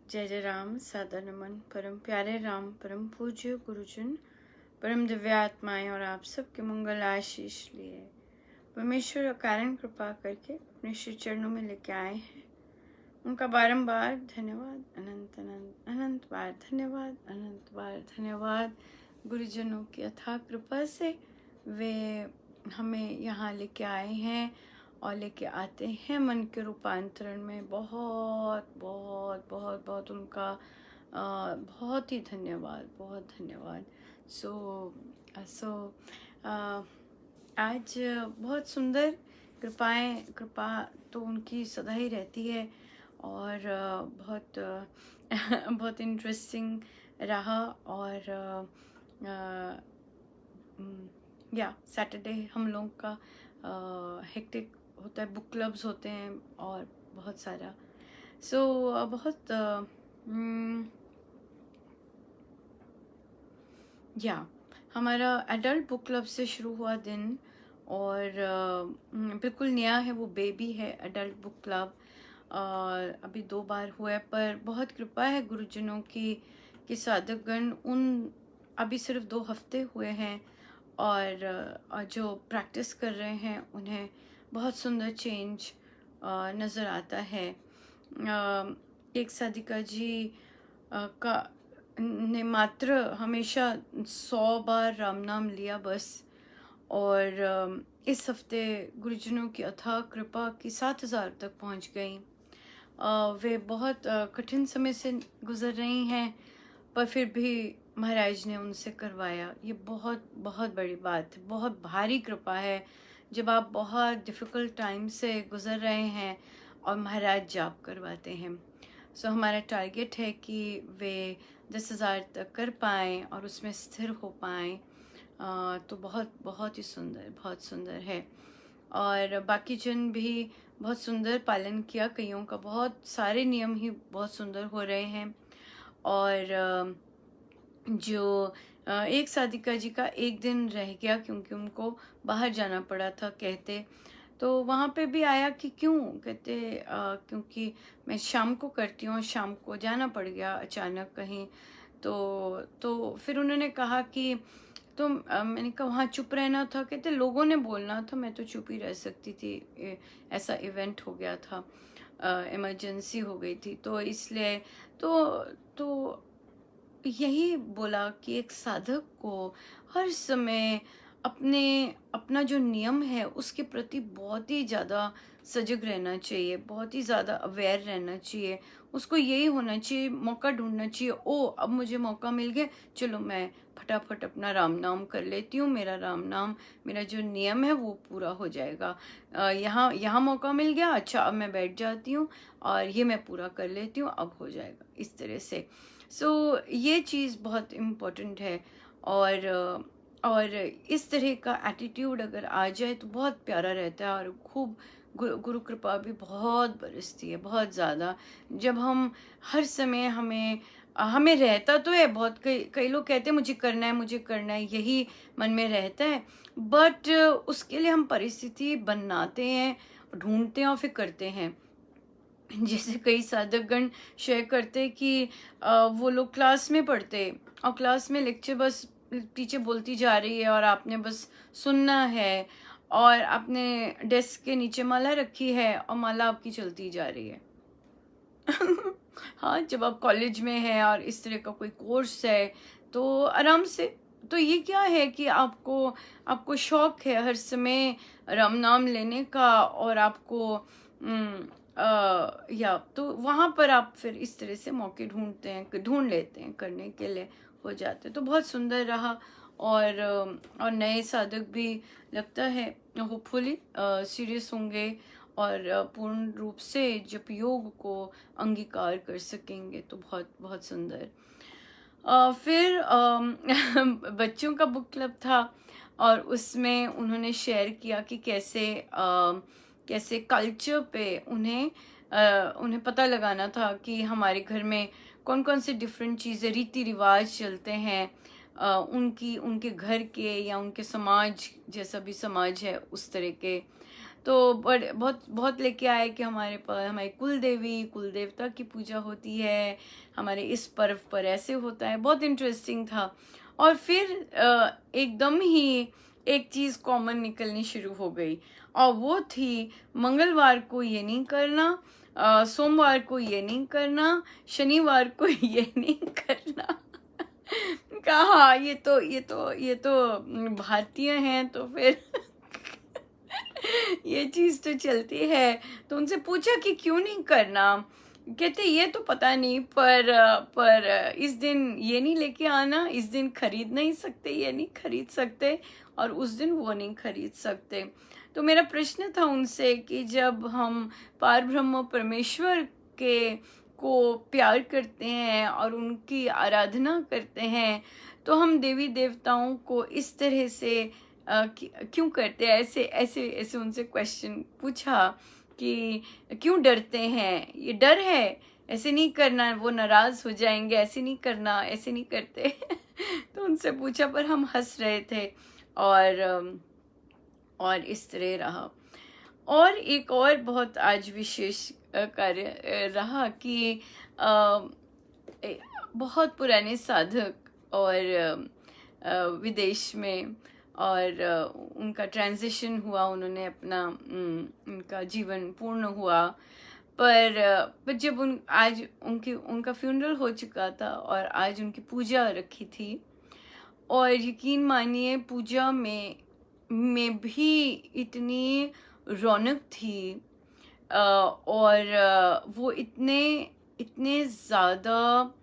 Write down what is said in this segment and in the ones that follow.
जय जय राम, सादर नमन परम प्यारे राम, परम पूज्य गुरुजन, परम दिव्यात्माएं और आप सबके मंगल आशीष लिए परमेश्वर अकारण कृपा करके अपने श्री चरणों में लेके आए हैं। उनका बारंबार धन्यवाद, अनंत अनंत अनंत बार धन्यवाद, अनंत बार धन्यवाद। गुरुजनों की अथाह कृपा से वे हमें यहाँ लेके आए हैं और लेके आते हैं मन के रूपांतरण में। बहुत बहुत बहुत बहुत उनका बहुत ही धन्यवाद, बहुत धन्यवाद। सो आज बहुत सुंदर कृपा तो उनकी सदा ही रहती है और बहुत बहुत इंटरेस्टिंग रहा। और या सैटरडे हम लोग का हेक्टिक होता है, बुक क्लब्स होते हैं और बहुत सारा। बहुत या हमारा एडल्ट बुक क्लब से शुरू हुआ दिन और बिल्कुल नया है, वो बेबी है एडल्ट बुक क्लब। अभी 2 बार हुआ है, पर बहुत कृपा है गुरुजनों की कि साधकगण उन अभी सिर्फ 2 हफ्ते हुए हैं और जो प्रैक्टिस कर रहे हैं उन्हें बहुत सुंदर चेंज नज़र आता है। एक साधिका जी का ने मात्र हमेशा 100 बार राम नाम लिया बस, और इस हफ्ते गुरुजनों की अथाह कृपा की 7,000 तक पहुंच गई। वे बहुत कठिन समय से गुजर रही हैं, पर फिर भी महाराज ने उनसे करवाया। ये बहुत बहुत बड़ी बात है, बहुत भारी कृपा है जब आप बहुत डिफ़िकल्ट टाइम से गुजर रहे हैं और महाराज जाप करवाते हैं। हमारा टारगेट है कि वे 10,000 तक कर पाएँ और उसमें स्थिर हो पाएँ। तो बहुत बहुत ही सुंदर, बहुत सुंदर है। और बाकी जन भी बहुत सुंदर पालन किया, कईयों का बहुत सारे नियम ही बहुत सुंदर हो रहे हैं। और जो एक साधिका जी का एक दिन रह गया क्योंकि उनको बाहर जाना पड़ा था कहते, तो वहाँ पे भी आया कि क्यों कहते क्योंकि मैं शाम को करती हूँ, शाम को जाना पड़ गया अचानक कहीं। तो फिर उन्होंने कहा कि तो मैंने कहा वहाँ चुप रहना था, कहते लोगों ने बोलना था, मैं तो चुप ही रह सकती थी, ऐसा इवेंट हो गया था, इमरजेंसी हो गई थी, तो इसलिए तो यही बोला कि एक साधक को हर समय अपना जो नियम है उसके प्रति बहुत ही ज़्यादा सजग रहना चाहिए, बहुत ही ज़्यादा अवेयर रहना चाहिए। उसको यही होना चाहिए, मौका ढूंढना चाहिए, ओ अब मुझे मौका मिल गया, चलो मैं फटाफट अपना राम नाम कर लेती हूँ, मेरा राम नाम, मेरा जो नियम है वो पूरा हो जाएगा। यहाँ यहाँ मौका मिल गया, अच्छा अब मैं बैठ जाती हूँ और ये मैं पूरा कर लेती हूँ, अब हो जाएगा, इस तरह से। ये चीज़ बहुत इम्पोर्टेंट है। और इस तरह का एटीट्यूड अगर आ जाए तो बहुत प्यारा रहता है और खूब गुरु कृपा भी बहुत बरसती है, बहुत ज़्यादा। जब हम हर समय हमें रहता तो है बहुत, कई कई लोग कहते हैं मुझे करना है, मुझे करना है, यही मन में रहता है, बट उसके लिए हम परिस्थिति बनाते हैं, ढूंढते हैं और फिर करते हैं। जैसे कई साधकगण शेयर करते कि वो लोग क्लास में पढ़ते और क्लास में लेक्चर बस टीचर बोलती जा रही है और आपने बस सुनना है, और आपने डेस्क के नीचे माला रखी है और माला आपकी चलती जा रही है। हाँ, जब आप कॉलेज में हैं और इस तरह का कोई कोर्स है तो आराम से, तो ये क्या है कि आपको शौक है हर समय राम नाम लेने का, और आपको या तो वहाँ पर आप फिर इस तरह से मौके ढूंढ लेते हैं, करने के लिए हो जाते हैं। तो बहुत सुंदर रहा। और नए साधक भी लगता है होपफुली सीरियस होंगे और पूर्ण रूप से जब योग को अंगीकार कर सकेंगे, तो बहुत बहुत सुंदर। फिर बच्चों का बुक क्लब था और उसमें उन्होंने शेयर किया कि कैसे कल्चर पे उन्हें पता लगाना था कि हमारे घर में कौन कौन से डिफरेंट चीज़ें, रीति रिवाज चलते हैं, उनके घर के या उनके समाज, जैसा भी समाज है उस तरह के। तो बड़े बहुत बहुत लेके आए कि हमारे पर हमारी कुल देवी कुल देवता की पूजा होती है, हमारे इस पर्व पर ऐसे होता है। बहुत इंटरेस्टिंग था। और फिर एकदम ही एक चीज़ कॉमन निकलनी शुरू हो गई, और वो थी मंगलवार को ये नहीं करना, सोमवार को ये नहीं करना, शनिवार को ये नहीं करना। कहा ये तो भारतीय हैं, तो फिर ये चीज तो चलती है। तो उनसे पूछा कि क्यों नहीं करना, कहते ये तो पता नहीं, पर इस दिन ये नहीं लेके आना, इस दिन खरीद नहीं सकते, ये नहीं खरीद सकते, और उस दिन वो नहीं खरीद सकते। तो मेरा प्रश्न था उनसे कि जब हम पार ब्रह्म परमेश्वर के को प्यार करते हैं और उनकी आराधना करते हैं, तो हम देवी देवताओं को इस तरह से क्यों करते हैं, ऐसे ऐसे ऐसे उनसे क्वेश्चन पूछा कि क्यों डरते हैं, ये डर है, ऐसे नहीं करना, वो नाराज हो जाएंगे, ऐसे नहीं करना, ऐसे नहीं करते। तो उनसे पूछा, पर हम हंस रहे थे, और इस तरह रहा। और एक और बहुत आज विशेष कार्य रहा कि बहुत पुराने साधक और विदेश में, और उनका ट्रांजिशन हुआ, उन्होंने अपना उनका जीवन पूर्ण हुआ। पर जब आज उनका फ्यूनरल हो चुका था और आज उनकी पूजा रखी थी, और यकीन मानिए पूजा में भी इतनी रौनक थी, और वो इतने इतने ज़्यादा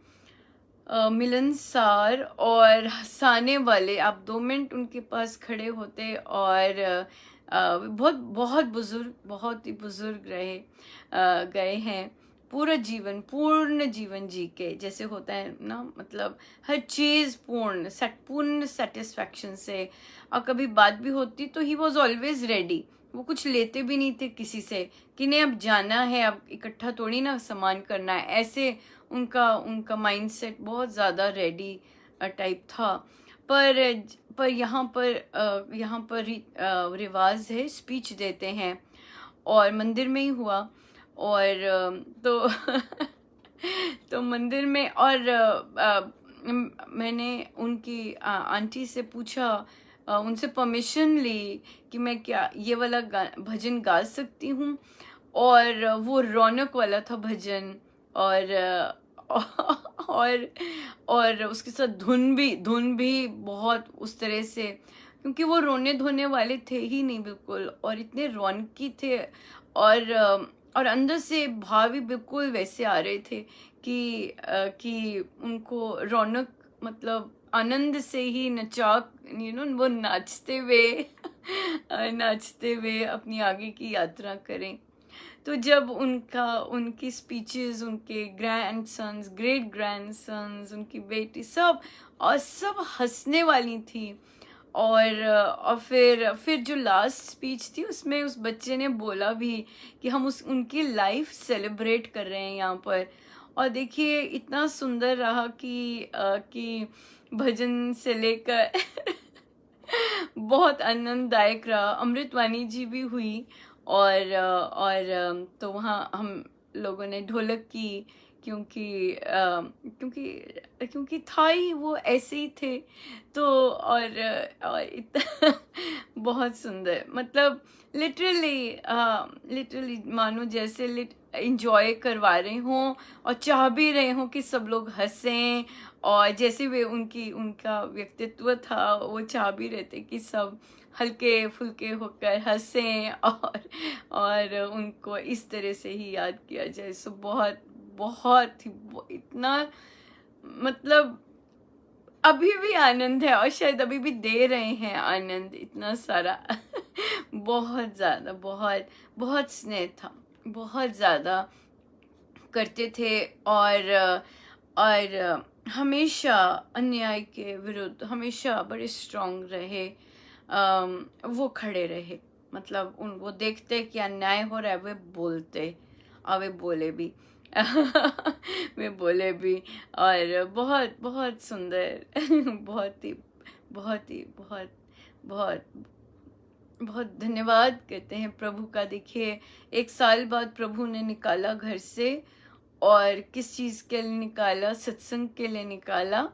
मिलनसार और हंसाने वाले। आप 2 मिनट उनके पास खड़े होते, और बहुत बहुत बुजुर्ग, बहुत ही बुजुर्ग गए हैं, पूर्ण जीवन जी के, जैसे होता है ना, मतलब हर चीज़ पूर्ण सेटिस्फैक्शन से। और कभी बात भी होती तो ही वॉज ऑलवेज रेडी, वो कुछ लेते भी नहीं थे किसी से कि नहीं अब जाना है, अब इकट्ठा थोड़ी ना सामान करना है, ऐसे उनका माइंडसेट बहुत ज़्यादा रेडी टाइप था। पर यहाँ पर रिवाज है, स्पीच देते हैं, और मंदिर में ही हुआ। और तो तो मंदिर में, और मैंने उनकी आंटी से पूछा, उनसे परमिशन ली कि मैं क्या ये वाला भजन गा सकती हूँ। और वो रौनक वाला था भजन, और और और उसके साथ धुन भी बहुत उस तरह से, क्योंकि वो रोने धोने वाले थे ही नहीं बिल्कुल, और इतने रौनकी थे, और अंदर से भाव भी बिल्कुल वैसे आ रहे थे कि उनको रौनक, मतलब आनंद से ही नचा, वो नाचते हुए अपनी आगे की यात्रा करें। तो जब उनकी स्पीचेस, उनके ग्रेट ग्रैंड सन्स, उनकी बेटी, सब हंसने वाली थी। और फिर जो लास्ट स्पीच थी, उसमें उस बच्चे ने बोला भी कि हम उनकी लाइफ सेलिब्रेट कर रहे हैं यहाँ पर। और देखिए इतना सुंदर रहा कि भजन से लेकर बहुत आनंददायक रहा। अमृतवाणी जी भी हुई, और तो वहाँ हम लोगों ने ढोलक की, क्योंकि था ही वो ऐसे ही थे। तो और इतना बहुत सुंदर, मतलब लिटरली मानो जैसे इंजॉय करवा रहे हों, और चाह भी रहे हों कि सब लोग हंसें, और जैसे वे उनका व्यक्तित्व था, वो चाह भी रहे थे कि सब हल्के फुल्के होकर हंसें, और उनको इस तरह से ही याद किया जाए। सो बहुत बहुत ही इतना, मतलब अभी भी आनंद है, और शायद अभी भी दे रहे हैं आनंद इतना सारा। बहुत ज़्यादा, बहुत बहुत स्नेह था, बहुत ज़्यादा करते थे। और हमेशा अन्याय के विरुद्ध हमेशा बड़े स्ट्रांग रहे। वो खड़े रहे, मतलब वो देखते कि अन्याय हो रहा है, वे बोलते, और वे बोले भी। वे बोले भी, और बहुत बहुत सुंदर। बहुत ही बहुत ही बहुत बहुत बहुत धन्यवाद कहते हैं प्रभु का। देखिए 1 साल बाद प्रभु ने निकाला घर से, और किस चीज़ के लिए निकाला? सत्संग के लिए निकाला।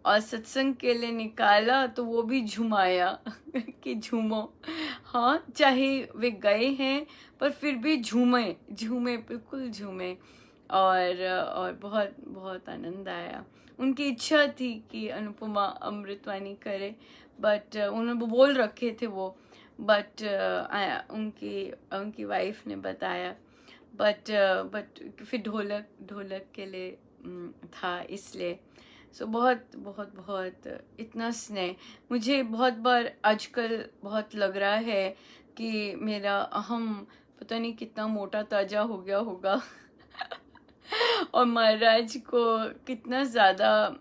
और सत्संग के लिए निकाला तो वो भी झुमाया कि झूमो। हाँ, चाहे वे गए हैं पर फिर भी झूमे, झूमे, बिल्कुल झूमे। और बहुत बहुत आनंद आया। उनकी इच्छा थी कि अनुपमा अमृतवाणी करे, बट उन्होंने वो बोल रखे थे वो, बट उनकी उनकी वाइफ ने बताया, बट फिर ढोलक ढोलक के लिए था, इसलिए। सो बहुत बहुत बहुत इतना स्नेह मुझे बहुत बार आजकल बहुत लग रहा है कि मेरा अहम पता नहीं कितना मोटा ताजा हो गया होगा और महाराज को कितना ज़्यादा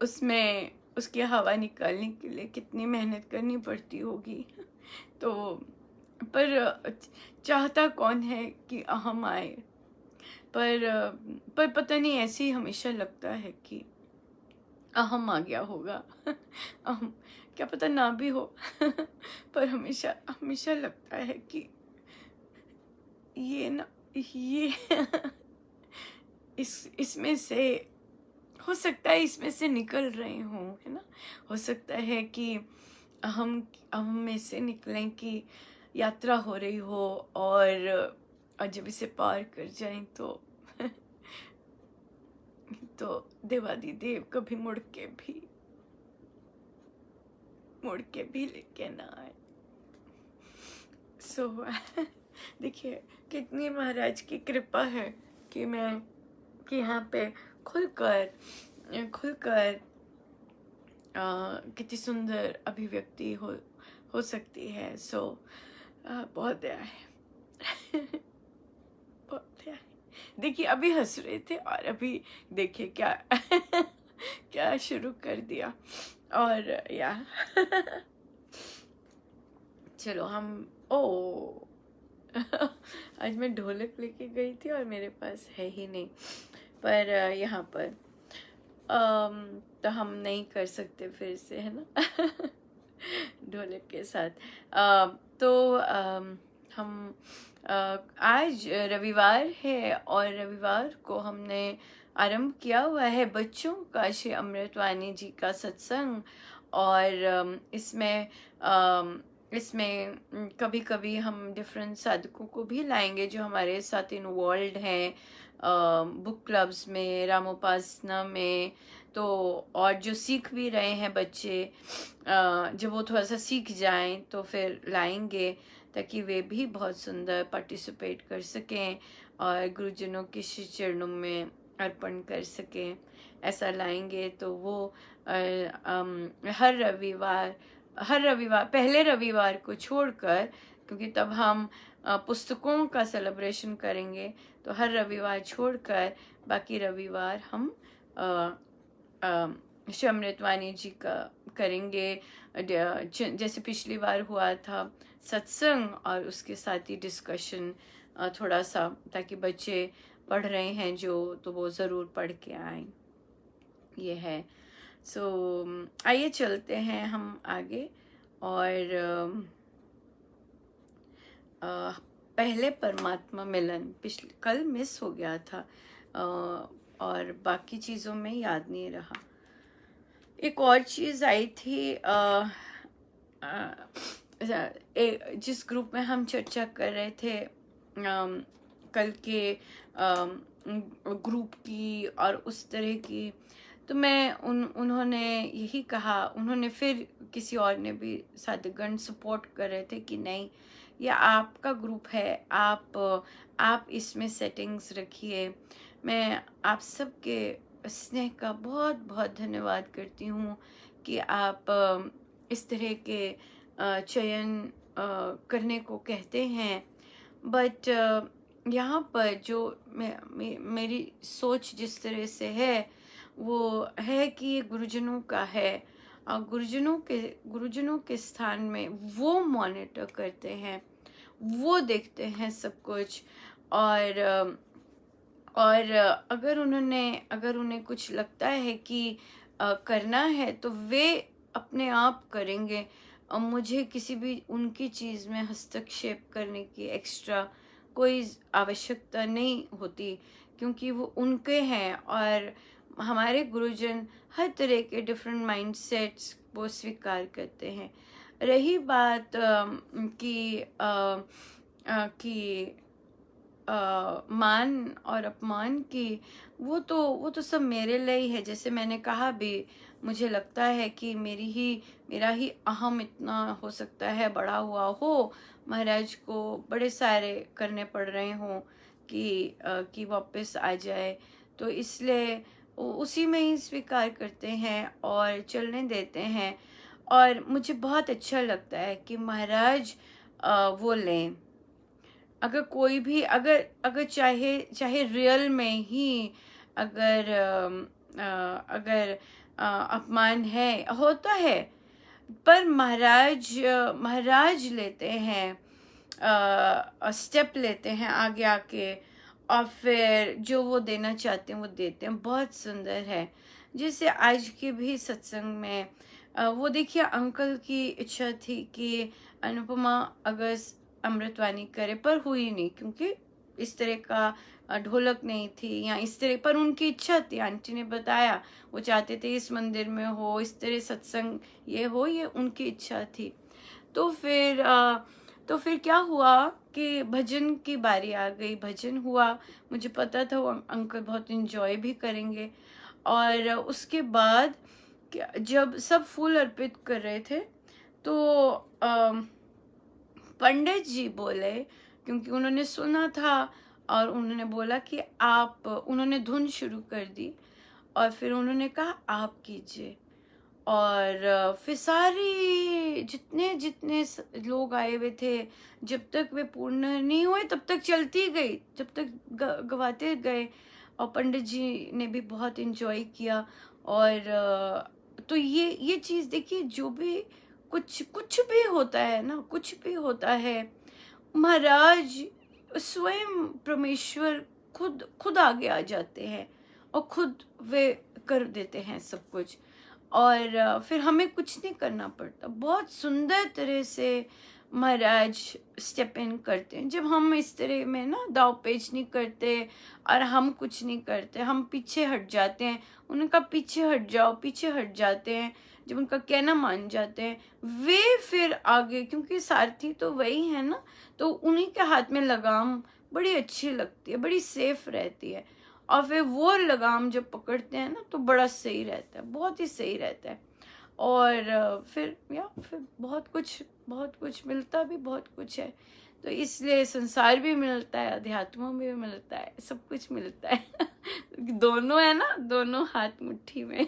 उसमें उसकी हवा निकालने के लिए कितनी मेहनत करनी पड़ती होगी। तो पर चाहता कौन है कि अहम आए, पर पता नहीं, ऐसे ही हमेशा लगता है कि अहम आ गया होगा अहम, क्या पता ना भी हो पर हमेशा हमेशा लगता है कि ये ना, ये इसमें से हो सकता है इसमें से निकल रहे हों, है ना। हो सकता है कि हम में से निकलें कि यात्रा हो रही हो, और जब इसे पार कर जाएं तो देवादिदेव कभी मुड़ के भी लेके ना आए। सो देखिए कितनी महाराज की कृपा है कि मैं कि यहाँ पे खुलकर कितनी सुंदर अभिव्यक्ति हो सकती है। सो बहुत दया है बहुत दया है। देखिए अभी हंस रहे थे और अभी देखिए क्या क्या शुरू कर दिया। और या चलो हम आज मैं ढोलक लेके गई थी और मेरे पास है ही नहीं, पर यहाँ पर तो हम नहीं कर सकते फिर से, है ना ढोलक के साथ। तो हम आज रविवार है और रविवार को हमने आरंभ किया हुआ है बच्चों का श्री अमृतवाणी जी का सत्संग। और इसमें कभी कभी हम डिफरेंट साधकों को भी लाएंगे जो हमारे साथ इन्वॉल्व हैं बुक क्लब्स में, रामोपासना में। तो और जो सीख भी रहे हैं बच्चे, जब वो थोड़ा सा सीख जाएं तो फिर लाएंगे ताकि वे भी बहुत सुंदर पार्टिसिपेट कर सकें और गुरुजनों के श्री चरणों में अर्पण कर सकें। ऐसा लाएंगे तो वो हर रविवार पहले रविवार को छोड़कर, क्योंकि तब हम पुस्तकों का सेलिब्रेशन करेंगे, तो हर रविवार छोड़कर बाकी रविवार हम श्री अमृतवाणी जी का करेंगे। जैसे पिछली बार हुआ था सत्संग और उसके साथ ही डिस्कशन थोड़ा सा, ताकि बच्चे पढ़ रहे हैं जो, तो वो ज़रूर पढ़ के आएं। ये है। सो आइए चलते हैं हम आगे। और पहले परमात्मा मिलन कल मिस हो गया था, और बाकी चीज़ों में याद नहीं रहा। एक और चीज़ आई थी, जिस ग्रुप में हम चर्चा कर रहे थे कल के ग्रुप की और उस तरह की, तो मैं उन्होंने यही कहा, उन्होंने फिर किसी और ने भी साधकगण सपोर्ट कर रहे थे कि नहीं, ये आपका ग्रुप है, आप इसमें सेटिंग्स रखिए। मैं आप सबके स्नेह का बहुत बहुत धन्यवाद करती हूँ कि आप इस तरह के चयन करने को कहते हैं। बट यहाँ पर जो मेरी सोच जिस तरह से है वो है कि ये गुरुजनों का है, और गुरुजनों के स्थान में वो मॉनिटर करते हैं, वो देखते हैं सब कुछ। और अगर उन्हें कुछ लगता है कि करना है तो वे अपने आप करेंगे। मुझे किसी भी उनकी चीज़ में हस्तक्षेप करने की एक्स्ट्रा कोई आवश्यकता नहीं होती, क्योंकि वो उनके हैं। और हमारे गुरुजन हर तरह के डिफरेंट माइंडसेट्स वो स्वीकार करते हैं। रही बात कि मान और अपमान की, वो तो सब मेरे लिए ही है। जैसे मैंने कहा भी, मुझे लगता है कि मेरा ही अहम इतना हो सकता है बड़ा हुआ हो, महाराज को बड़े सारे करने पड़ रहे हों कि वापस आ जाए। तो इसलिए उसी में ही स्वीकार करते हैं और चलने देते हैं। और मुझे बहुत अच्छा लगता है कि महाराज वो लें। अगर कोई भी, अगर अगर चाहे चाहे रियल में ही अगर अपमान है, होता है, पर महाराज लेते हैं, स्टेप लेते हैं आगे आके, और फिर जो वो देना चाहते हैं वो देते हैं। बहुत सुंदर है। जैसे आज के भी सत्संग में वो देखिए, अंकल की इच्छा थी कि अनुपमा अगर अमृतवाणी करे, पर हुई नहीं, क्योंकि इस तरह का ढोलक नहीं थी या इस तरह, पर उनकी इच्छा थी। आंटी ने बताया वो चाहते थे इस मंदिर में हो, इस तरह सत्संग ये हो, ये उनकी इच्छा थी। तो फिर क्या हुआ कि भजन की बारी आ गई, भजन हुआ। मुझे पता था वो अंकल बहुत इंजॉय भी करेंगे। और उसके बाद जब सब फूल अर्पित कर रहे थे, तो पंडित जी बोले, क्योंकि उन्होंने सुना था, और उन्होंने बोला कि उन्होंने धुन शुरू कर दी, और फिर उन्होंने कहा आप कीजिए। और फिर सारी जितने जितने लोग आए हुए थे, जब तक वे पूर्ण नहीं हुए तब तक चलती गई, जब तक गवाते गए। और पंडित जी ने भी बहुत एंजॉय किया। और तो ये चीज़ देखिए, जो भी कुछ भी होता है ना, कुछ भी होता है, महाराज स्वयं परमेश्वर खुद खुद आगे आ जाते हैं और खुद वे कर देते हैं सब कुछ। और फिर हमें कुछ नहीं करना पड़ता। बहुत सुंदर तरह से महाराज स्टेप इन करते हैं। जब हम इस तरह में ना दाव पेच नहीं करते और हम कुछ नहीं करते, हम पीछे हट जाते हैं, उनका पीछे हट जाओ, पीछे हट जाते हैं। जब उनका कहना मान जाते हैं, वे फिर आगे, क्योंकि सारथी तो वही है ना, तो उन्हीं के हाथ में लगाम बड़ी अच्छी लगती है, बड़ी सेफ रहती है। और फिर वो लगाम जब पकड़ते हैं ना, तो बड़ा सही रहता है, बहुत ही सही रहता है। और फिर बहुत कुछ मिलता भी बहुत कुछ है। तो इसलिए संसार भी मिलता है, अध्यात्म भी मिलता है, सब कुछ मिलता है। दोनों है ना, दोनों हाथ मुट्ठी में।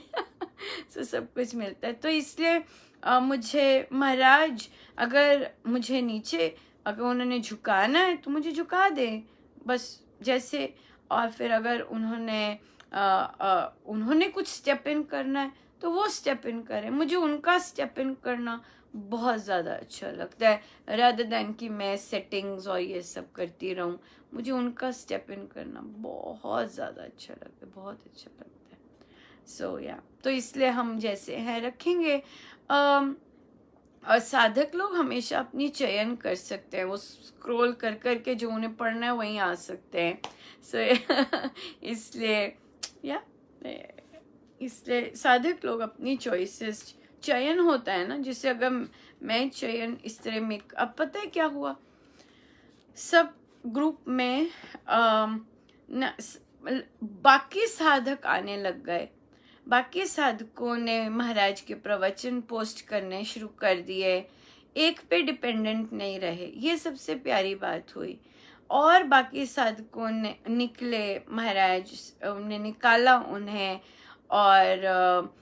तो सब कुछ मिलता है। तो इसलिए मुझे महाराज, अगर मुझे नीचे, अगर उन्होंने झुकाना है तो मुझे झुका दे बस, जैसे। और फिर अगर उन्होंने कुछ स्टेप इन करना है तो वो स्टेप इन करें। मुझे उनका स्टेप इन करना बहुत ज़्यादा अच्छा लगता है, रादर दैन कि मैं सेटिंग्स और ये सब करती रहूं। मुझे उनका स्टेप इन करना बहुत ज़्यादा अच्छा लगता है, बहुत अच्छा लगता है। तो इसलिए हम जैसे हैं रखेंगे। और साधक लोग हमेशा अपनी चयन कर सकते हैं, वो स्क्रॉल कर करके जो उन्हें पढ़ना है वहीं आ सकते हैं। इसलिए इसलिए साधक लोग अपनी चॉइसेस, चयन होता है ना, जिससे अगर मैं चयन इस तरह में, अब पता है क्या हुआ, सब ग्रुप में बाकी साधक आने लग गए। बाकी साधकों ने महाराज के प्रवचन पोस्ट करने शुरू कर दिए, एक पे डिपेंडेंट नहीं रहे। ये सबसे प्यारी बात हुई। और बाकी साधकों ने निकले, महाराज ने निकाला उन्हें, और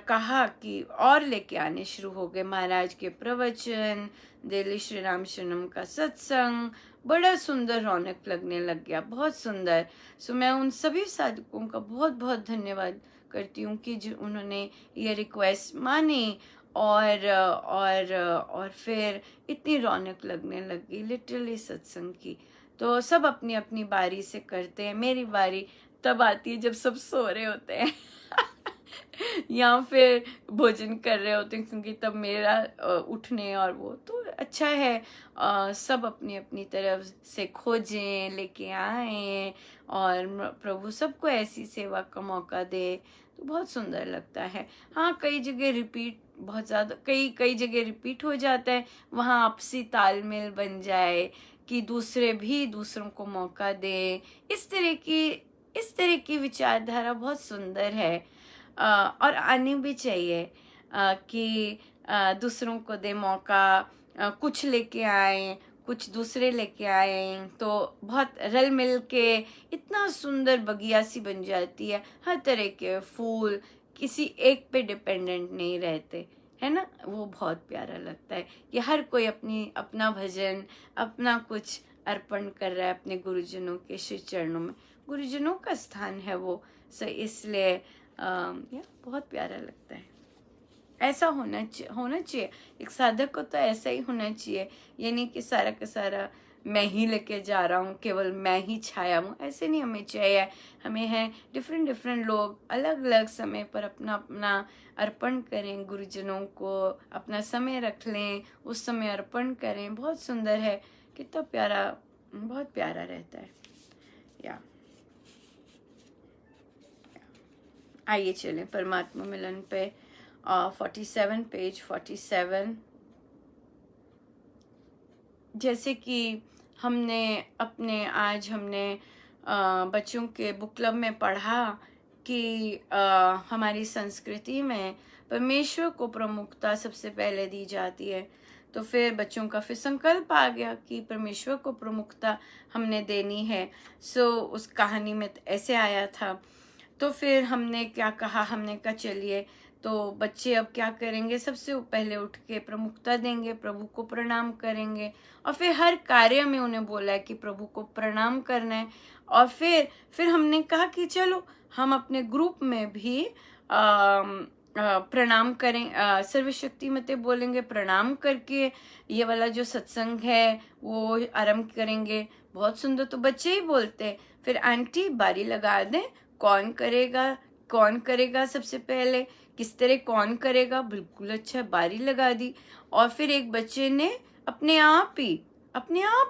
कहा कि और लेके आने शुरू हो गए महाराज के प्रवचन, दिल्ली श्री राम शरणम का सत्संग। बड़ा सुंदर रौनक लगने लग गया, बहुत सुंदर। मैं उन सभी साधकों का बहुत बहुत धन्यवाद करती हूँ कि जो उन्होंने ये रिक्वेस्ट मानी। और फिर इतनी रौनक लगने लगी लिटरली सत्संग की। तो सब अपनी अपनी बारी से करते हैं। मेरी बारी तब आती है जब सब सो रहे होते हैं। या फिर भोजन कर रहे होते हैं, क्योंकि तब मेरा उठने और वो तो अच्छा है। सब अपनी अपनी तरफ से खोजें, लेके आए, और प्रभु सबको ऐसी सेवा का मौका दे, तो बहुत सुंदर लगता है। हाँ, कई जगह रिपीट, बहुत ज़्यादा कई कई जगह रिपीट हो जाता है, वहाँ आपसी तालमेल बन जाए कि दूसरे भी दूसरों को मौका दे। इस तरह की विचारधारा बहुत सुंदर है, और आनी भी चाहिए, कि दूसरों को दे मौका, कुछ लेके आए, कुछ दूसरे लेके आए, तो बहुत रल मिल के इतना सुंदर बगिया सी बन जाती है। हर तरह के फूल किसी एक पे डिपेंडेंट नहीं रहते, है ना। वो बहुत प्यारा लगता है कि हर कोई अपनी अपना भजन, अपना कुछ अर्पण कर रहा है अपने गुरुजनों के श्री चरणों में। गुरुजनों का स्थान है वो, सो इसलिए बहुत प्यारा लगता है। ऐसा होना चाहिए। एक साधक को तो ऐसा ही होना चाहिए। ये नहीं कि सारा का सारा मैं ही लेके जा रहा हूँ, केवल मैं ही छाया हूँ, ऐसे नहीं हमें चाहिए। हमें है डिफरेंट लोग अलग अलग समय पर अपना अपना अर्पण करें, गुरुजनों को अपना समय रख लें, उस समय अर्पण करें। बहुत सुंदर है, कितना प्यारा, बहुत प्यारा रहता है। या आइए चलें परमात्मा मिलन पे, 47 पेज 47। जैसे कि आज हमने बच्चों के बुक क्लब में पढ़ा कि हमारी संस्कृति में परमेश्वर को प्रमुखता सबसे पहले दी जाती है। तो फिर बच्चों का फिर संकल्प आ गया कि परमेश्वर को प्रमुखता हमने देनी है। उस कहानी में ऐसे आया था। तो फिर हमने क्या कहा, हमने कहा चलिए, तो बच्चे अब क्या करेंगे, सबसे पहले उठ के प्रमुखता देंगे, प्रभु को प्रणाम करेंगे, और फिर हर कार्य में उन्हें बोला है कि प्रभु को प्रणाम करना है। और फिर हमने कहा कि चलो हम अपने ग्रुप में भी प्रणाम करें, सर्वशक्तिमते बोलेंगे, प्रणाम करके ये वाला जो सत्संग है वो आरंभ करेंगे। बहुत सुंदर, तो बच्चे ही बोलते। फिर आंटी बारी लगा दें, कौन करेगा सबसे पहले, किस तरह कौन करेगा। बिल्कुल अच्छा, बारी लगा दी। और फिर एक बच्चे ने अपने आप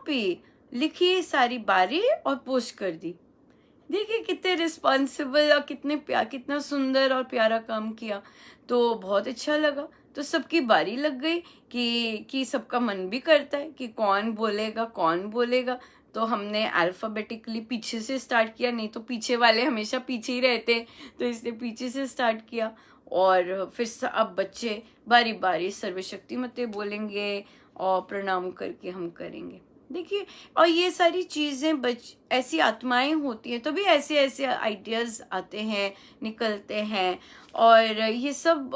ही लिखी सारी बारी और पोस्ट कर दी। देखिए कितने रिस्पॉन्सिबल और कितना सुंदर और प्यारा काम किया। तो बहुत अच्छा लगा। तो सबकी बारी लग गई कि सबका मन भी करता है कि कौन बोलेगा। तो हमने अल्फाबेटिकली पीछे से स्टार्ट किया, नहीं तो पीछे वाले हमेशा पीछे ही रहते, तो इसलिए पीछे से स्टार्ट किया। और फिर अब बच्चे बारी बारी सर्वशक्तिमते बोलेंगे और प्रणाम करके हम करेंगे। देखिए, और ये सारी चीजें ऐसी आत्माएं होती हैं, तभी ऐसे आइडियाज आते हैं, निकलते हैं। और ये सब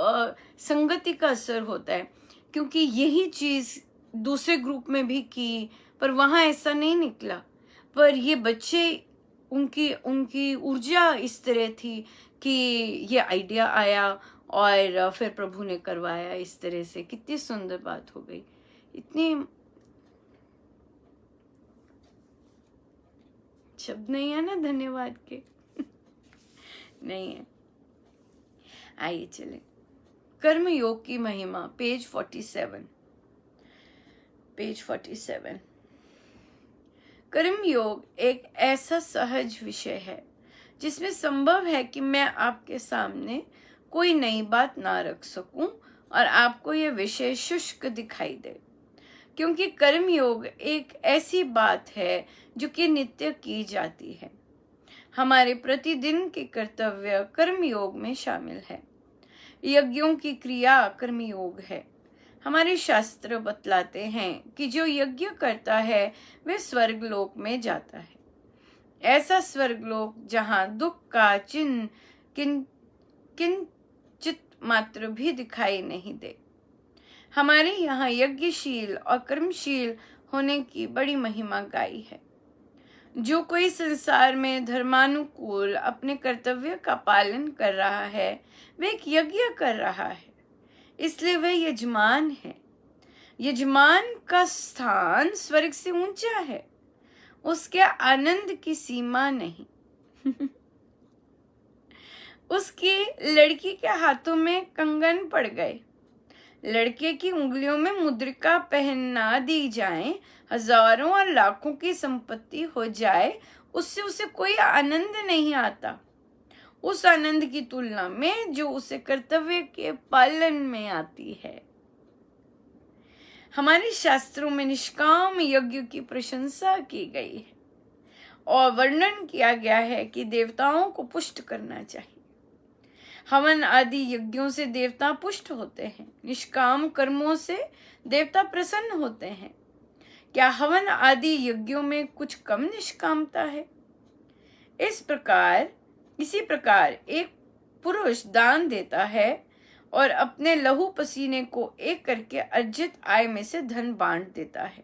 संगति का असर होता है, क्योंकि यही चीज दूसरे ग्रुप में भी की, पर वहां ऐसा नहीं निकला। पर ये बच्चे, उनकी ऊर्जा इस तरह थी कि ये आइडिया आया, और फिर प्रभु ने करवाया इस तरह से। कितनी सुंदर बात हो गई। इतनी शब्द नहीं है ना धन्यवाद के। नहीं है। आइए चले, कर्म योग की महिमा, पेज 47। कर्म योग एक ऐसा सहज विषय है जिसमें संभव है कि मैं आपके सामने कोई नई बात ना रख सकूं और आपको यह विषय शुष्क दिखाई दे, क्योंकि कर्म योग एक ऐसी बात है जो कि नित्य की जाती है। हमारे प्रतिदिन के कर्तव्य कर्म योग में शामिल है। यज्ञों की क्रिया कर्म योग है। हमारे शास्त्र बतलाते हैं कि जो यज्ञ करता है वह स्वर्ग लोक में जाता है। ऐसा स्वर्ग लोक जहाँ दुख का किंचित मात्र भी दिखाई नहीं दे। हमारे यहाँ यज्ञशील और कर्मशील होने की बड़ी महिमा गाई है। जो कोई संसार में धर्मानुकूल अपने कर्तव्य का पालन कर रहा है, वह एक यज्ञ कर रहा है, इसलिए वह यजमान है। यजमान का स्थान स्वर्ग से ऊंचा है, उसके आनंद की सीमा नहीं। उसकी लड़की के हाथों में कंगन पड़ गए, लड़के की उंगलियों में मुद्रिका पहना दी जाए, हजारों और लाखों की संपत्ति हो जाए, उससे उसे कोई आनंद नहीं आता उस आनंद की तुलना में जो उसे कर्तव्य के पालन में आती है। हमारे शास्त्रों में निष्काम यज्ञ की प्रशंसा की गई है और वर्णन किया गया है कि देवताओं को पुष्ट करना चाहिए। हवन आदि यज्ञों से देवता पुष्ट होते हैं, निष्काम कर्मों से देवता प्रसन्न होते हैं। क्या हवन आदि यज्ञों में कुछ कम निष्कामता है? इसी प्रकार एक पुरुष दान देता है और अपने लहू पसीने को एक करके अर्जित आय में से धन बांट देता है।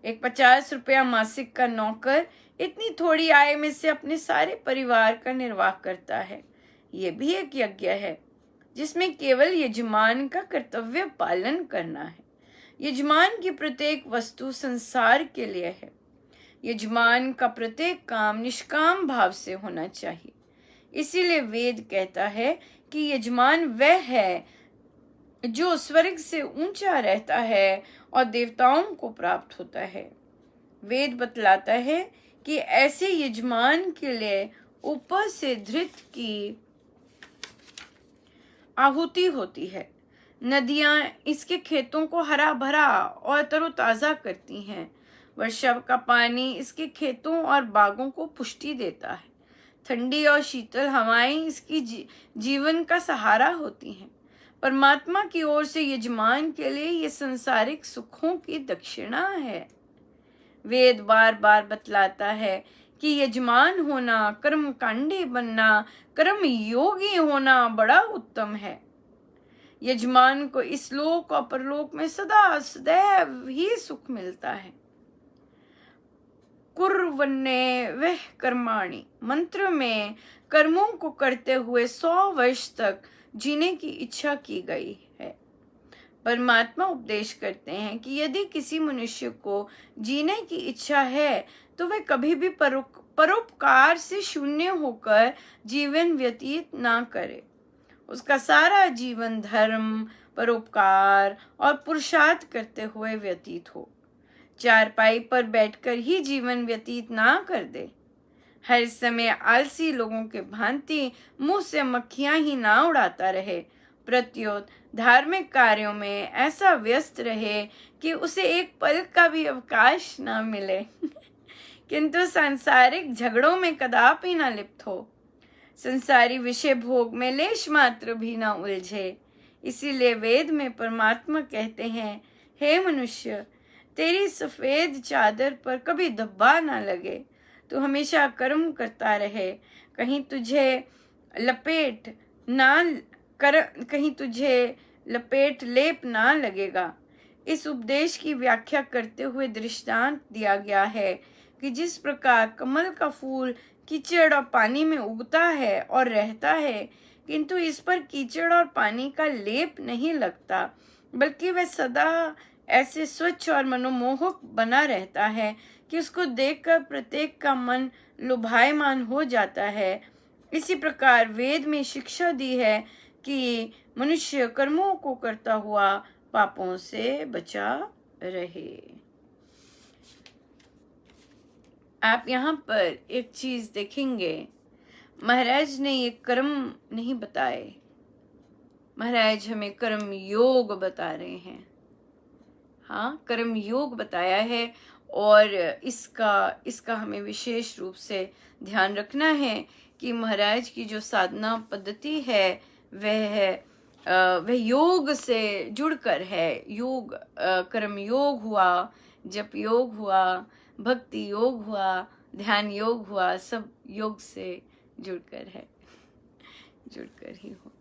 एक 50 रुपया मासिक का नौकर इतनी थोड़ी आय में से अपने सारे परिवार का निर्वाह करता है। ये भी एक यज्ञ है जिसमें केवल यजमान का कर्तव्य पालन करना है। यजमान की प्रत्येक वस्तु संसार के लिए है। यजमान का प्रत्येक काम निष्काम भाव से होना चाहिए। इसीलिए वेद कहता है कि यजमान वह है जो स्वर्ग से ऊंचा रहता है और देवताओं को प्राप्त होता है। वेद बतलाता है कि ऐसे यजमान के लिए ऊपर से धृत की आहुति होती है। नदियां इसके खेतों को हरा भरा और तरोताजा करती हैं। वर्षा का पानी इसके खेतों और बागों को पुष्टि देता है। ठंडी और शीतल हवाएं इसकी जीवन का सहारा होती हैं। परमात्मा की ओर से यजमान के लिए ये संसारिक सुखों की दक्षिणा है। वेद बार बार बतलाता है कि यजमान होना, कर्मकांडी बनना, कर्म योगी होना बड़ा उत्तम है। यजमान को इस लोक और परलोक में सदा सदैव ही सुख मिलता है। कुर्वन्ने वह कर्माणि मंत्र में कर्मों को करते हुए 100 वर्ष तक जीने की इच्छा की गई है। परमात्मा उपदेश करते हैं कि यदि किसी मनुष्य को जीने की इच्छा है तो वह कभी भी परोपकार से शून्य होकर जीवन व्यतीत ना करे। उसका सारा जीवन धर्म, परोपकार और पुरुषार्थ करते हुए व्यतीत हो। चारपाई पर बैठकर ही जीवन व्यतीत ना कर दे। हर समय आलसी लोगों के भांति मुंह से मक्खियां ही ना उड़ाता रहे। प्रत्युत धार्मिक कार्यों में ऐसा व्यस्त रहे कि उसे एक पल का भी अवकाश ना मिले किंतु सांसारिक झगड़ों में कदापि ना लिप्त हो। संसारी विषय भोग में लेश मात्र भी ना उलझे। इसीलिए वेद में परमात्मा कहते हैं, हे मनुष्य, तेरी सफेद चादर पर कभी धब्बा ना लगे। तू हमेशा कर्म करता रहे। कहीं तुझे लपेट लेप ना लगेगा। इस उपदेश की व्याख्या करते हुए दृष्टांत दिया गया है कि जिस प्रकार कमल का फूल कीचड़ और पानी में उगता है और रहता है, किंतु इस पर कीचड़ और पानी का लेप नहीं लगता, बल्कि वह सदा ऐसे स्वच्छ और मनोमोहक बना रहता है कि उसको देखकर प्रत्येक का मन लुभायमान हो जाता है। इसी प्रकार वेद में शिक्षा दी है कि मनुष्य कर्मों को करता हुआ पापों से बचा रहे। आप यहाँ पर एक चीज देखेंगे, महाराज ने ये कर्म नहीं बताए, महाराज हमें कर्म योग बता रहे हैं। हाँ, कर्म योग बताया है और इसका हमें विशेष रूप से ध्यान रखना है कि महाराज की जो साधना पद्धति है वह योग से जुड़कर है। योग, कर्म योग हुआ, जप योग हुआ, भक्ति योग हुआ, ध्यान योग हुआ, सब योग से जुड़कर है, जुड़कर ही हो।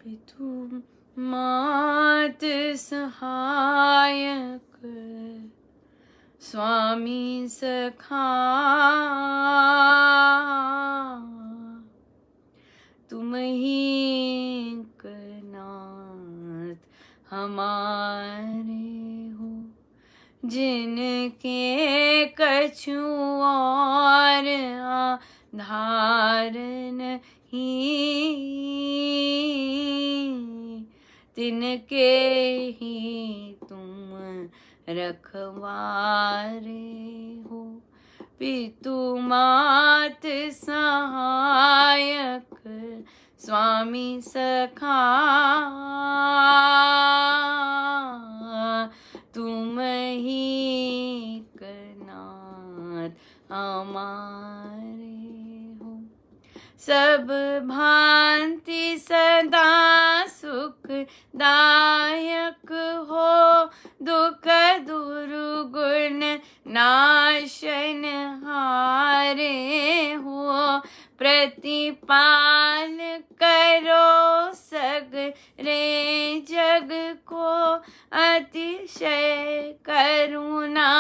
पितु मात सहायक स्वामी सखा, तुम ही नाथ हमारे हो, जिनके कछु और आधार नहीं, तिनके ही तुम रखवारे हो। पितु मात सहायक स्वामी सखा, तुम ही नाथ हमारे हो। सब भांति सदा सुखदायक हो, दुख दुर्गुण नाशन हारे हो। प्रतिपाल करो सगरे जग को, अतिशय करुणा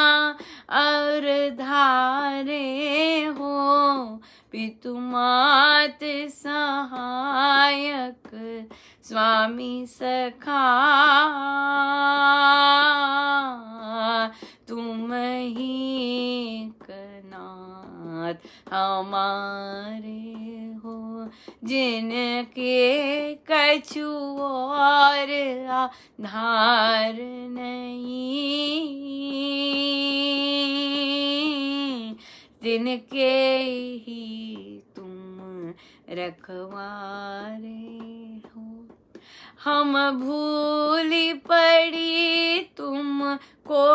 और धारे हो। पितु मात सहायक स्वामी सखा, तुम ही नाथ हमारे हो, जिनके कछु और आधार नहीं, तिनके ही तुम रखवारे हो। हम भूली पड़ी तुमको,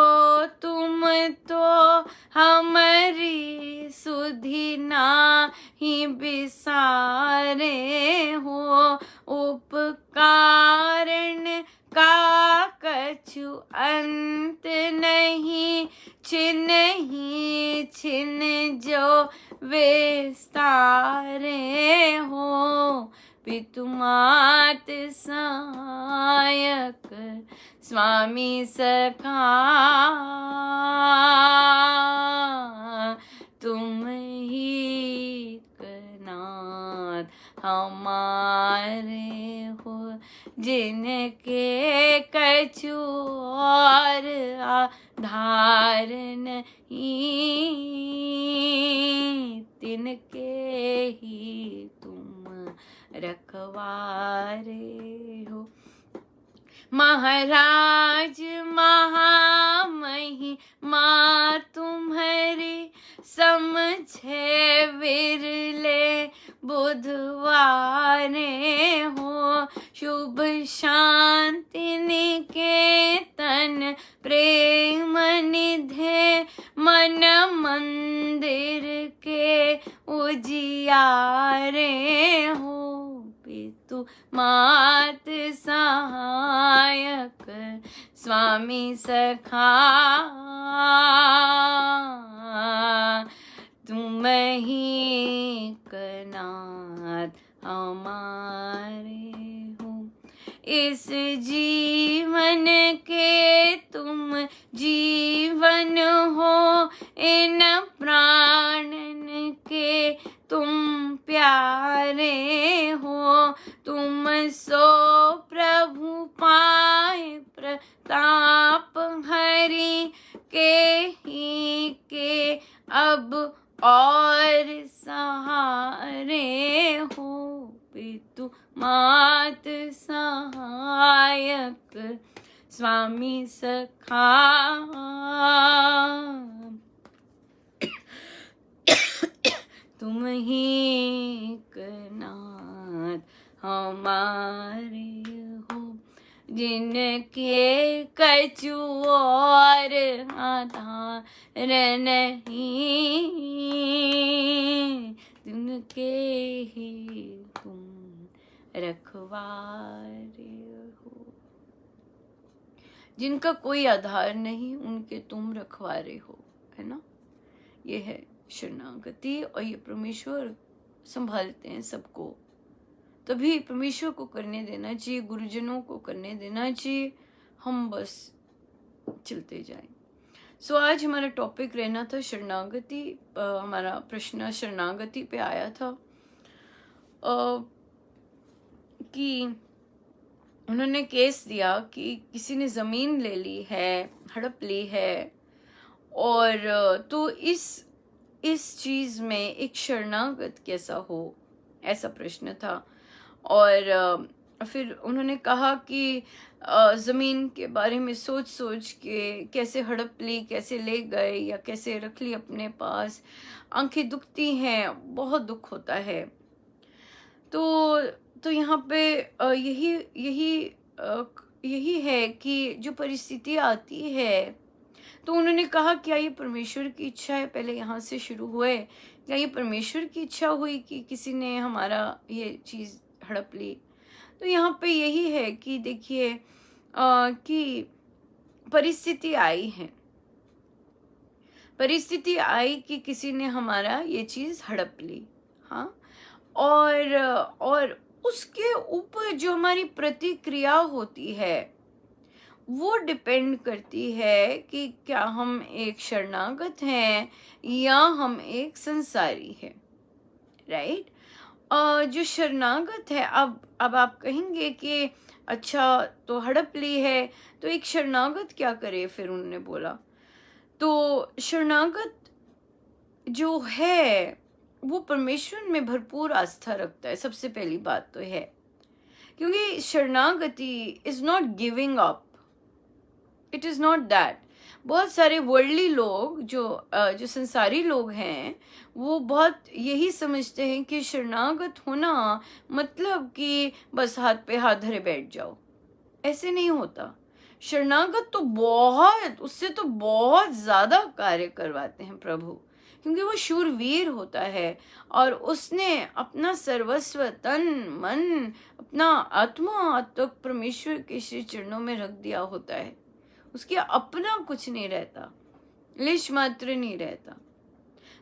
तुम तो हमारी सुधि नाही बिसारे हो। उपकारण का कछु अंत नहीं, छिन छिन जो विस्तारे हो। पितु मात सहायक स्वामी सखा, तुम ही नाथ हमारे हो, जिनके कछु और आधार नहीं, तिनके ही तुम रखवारे हो। महाराज महामहिमा तुम्हारी, समझे विरले बुधवारे हो। शुभ शांति निकेतन प्रेम निधे, मन मंदिर के उजियारे हो। पितु मात सहायक स्वामी सखा, तुम ही नाथ हमारे हो। इस जीवन के तुम जीवन हो, इन प्राणन के तुम प्यारे हो। तुम सो प्रभु पाए प्रताप हरि के ही के अब और सहारे हो। पितु मात सहायक स्वामी सखा, तुम ही नाथ हमारे हो, जिनके कछु और आधार नहीं, जिनके ही तुम रखवारे हो। जिनका कोई आधार नहीं, उनके तुम रखवारे हो, है ना। ये है शरणागति, और ये परमेश्वर संभालते हैं सबको, तभी परमेश्वर को करने देना चाहिए, गुरुजनों को करने देना चाहिए, हम बस चलते जाएं। सो आज हमारा टॉपिक रहना था शरणागति। हमारा प्रश्न शरणागति पे आया था कि उन्होंने केस दिया कि किसी ने ज़मीन ले ली है, हड़प ली है, और तो इस चीज़ में एक शरणागत कैसा हो, ऐसा प्रश्न था। और फिर उन्होंने कहा कि ज़मीन के बारे में सोच सोच के कैसे हड़प ली, कैसे ले गए या कैसे रख ली अपने पास, आंखें दुखती हैं, बहुत दुख होता है। तो यहाँ पे यही यही यही है कि जो परिस्थिति आती है, तो उन्होंने कहा क्या ये परमेश्वर की इच्छा है, पहले यहाँ से शुरू हुए, क्या ये परमेश्वर की इच्छा हुई कि किसी ने हमारा ये चीज़ हड़प ली। तो यहाँ पे यही है कि देखिए कि परिस्थिति आई है, परिस्थिति आई कि किसी ने हमारा ये चीज़ हड़प ली, हाँ, और उसके ऊपर जो हमारी प्रतिक्रिया होती है वो डिपेंड करती है कि क्या हम एक शरणागत हैं या हम एक संसारी हैं, राइट। जो शरणागत है, अब आप कहेंगे कि अच्छा तो हड़प ली है तो एक शरणागत क्या करे, फिर उन्होंने बोला तो शरणागत जो है वो परमेश्वर में भरपूर आस्था रखता है, सबसे पहली बात तो है, क्योंकि शरणागति is not giving up, it is not that. बहुत सारे वर्ल्डली लोग जो संसारी लोग हैं वो बहुत यही समझते हैं कि शरणागत होना मतलब कि बस हाथ पे हाथ धरे बैठ जाओ। ऐसे नहीं होता। शरणागत तो उससे तो बहुत ज्यादा कार्य करवाते हैं प्रभु, क्योंकि वो शूरवीर होता है और उसने अपना सर्वस्व, तन मन, अपना आत्मा तक परमेश्वर के श्री चरणों में रख दिया होता है। उसके अपना कुछ नहीं रहता, लेश मात्र नहीं रहता।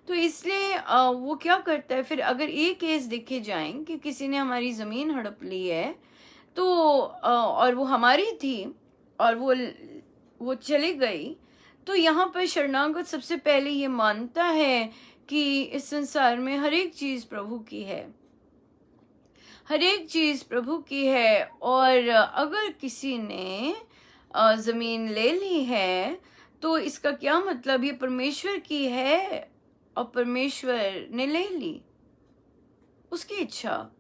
तो इसलिए वो क्या करता है, फिर अगर ये केस देखे जाएं कि किसी ने हमारी जमीन हड़प ली है तो और वो हमारी थी और वो चली गई, तो यहाँ पर शरणागत सबसे पहले ये मानता है कि इस संसार में हर एक चीज प्रभु की है, हर एक चीज प्रभु की है। और अगर किसी ने जमीन ले ली है तो इसका क्या मतलब, ये परमेश्वर की है और परमेश्वर ने ले ली, उसकी इच्छा,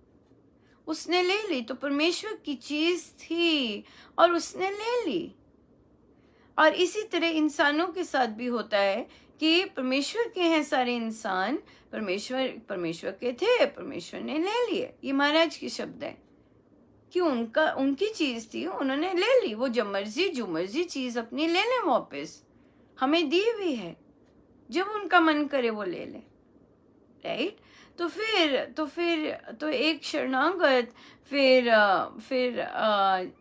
उसने ले ली, तो परमेश्वर की चीज थी और उसने ले ली। और इसी तरह इंसानों के साथ भी होता है कि परमेश्वर के हैं सारे इंसान, परमेश्वर के थे, परमेश्वर ने ले लिए। ये महाराज के शब्द है कि उनकी चीज थी, उन्होंने ले ली। वो जो मर्जी चीज अपनी ले लें वापस, हमें दी हुई है, जब उनका मन करे वो ले ले, राइट। तो एक शरणागत फिर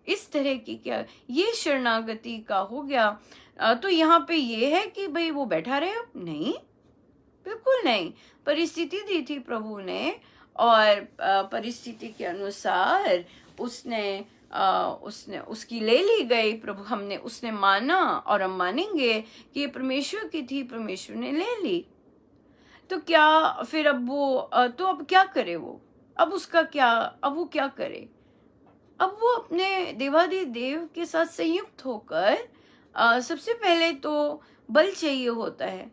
इस तरह की, क्या ये शरणागति का हो गया। तो यहाँ पे ये है कि भाई वो बैठा रहे, अब नहीं, बिल्कुल नहीं। परिस्थिति दी थी प्रभु ने और परिस्थिति के अनुसार उसने उसकी ले ली गई प्रभु, उसने माना और हम मानेंगे कि ये परमेश्वर की थी, परमेश्वर ने ले ली। तो क्या फिर अब क्या करे वो, अब वो क्या करे, अब वो अपने देवादी देव के साथ संयुक्त होकर सबसे पहले तो बल चाहिए होता है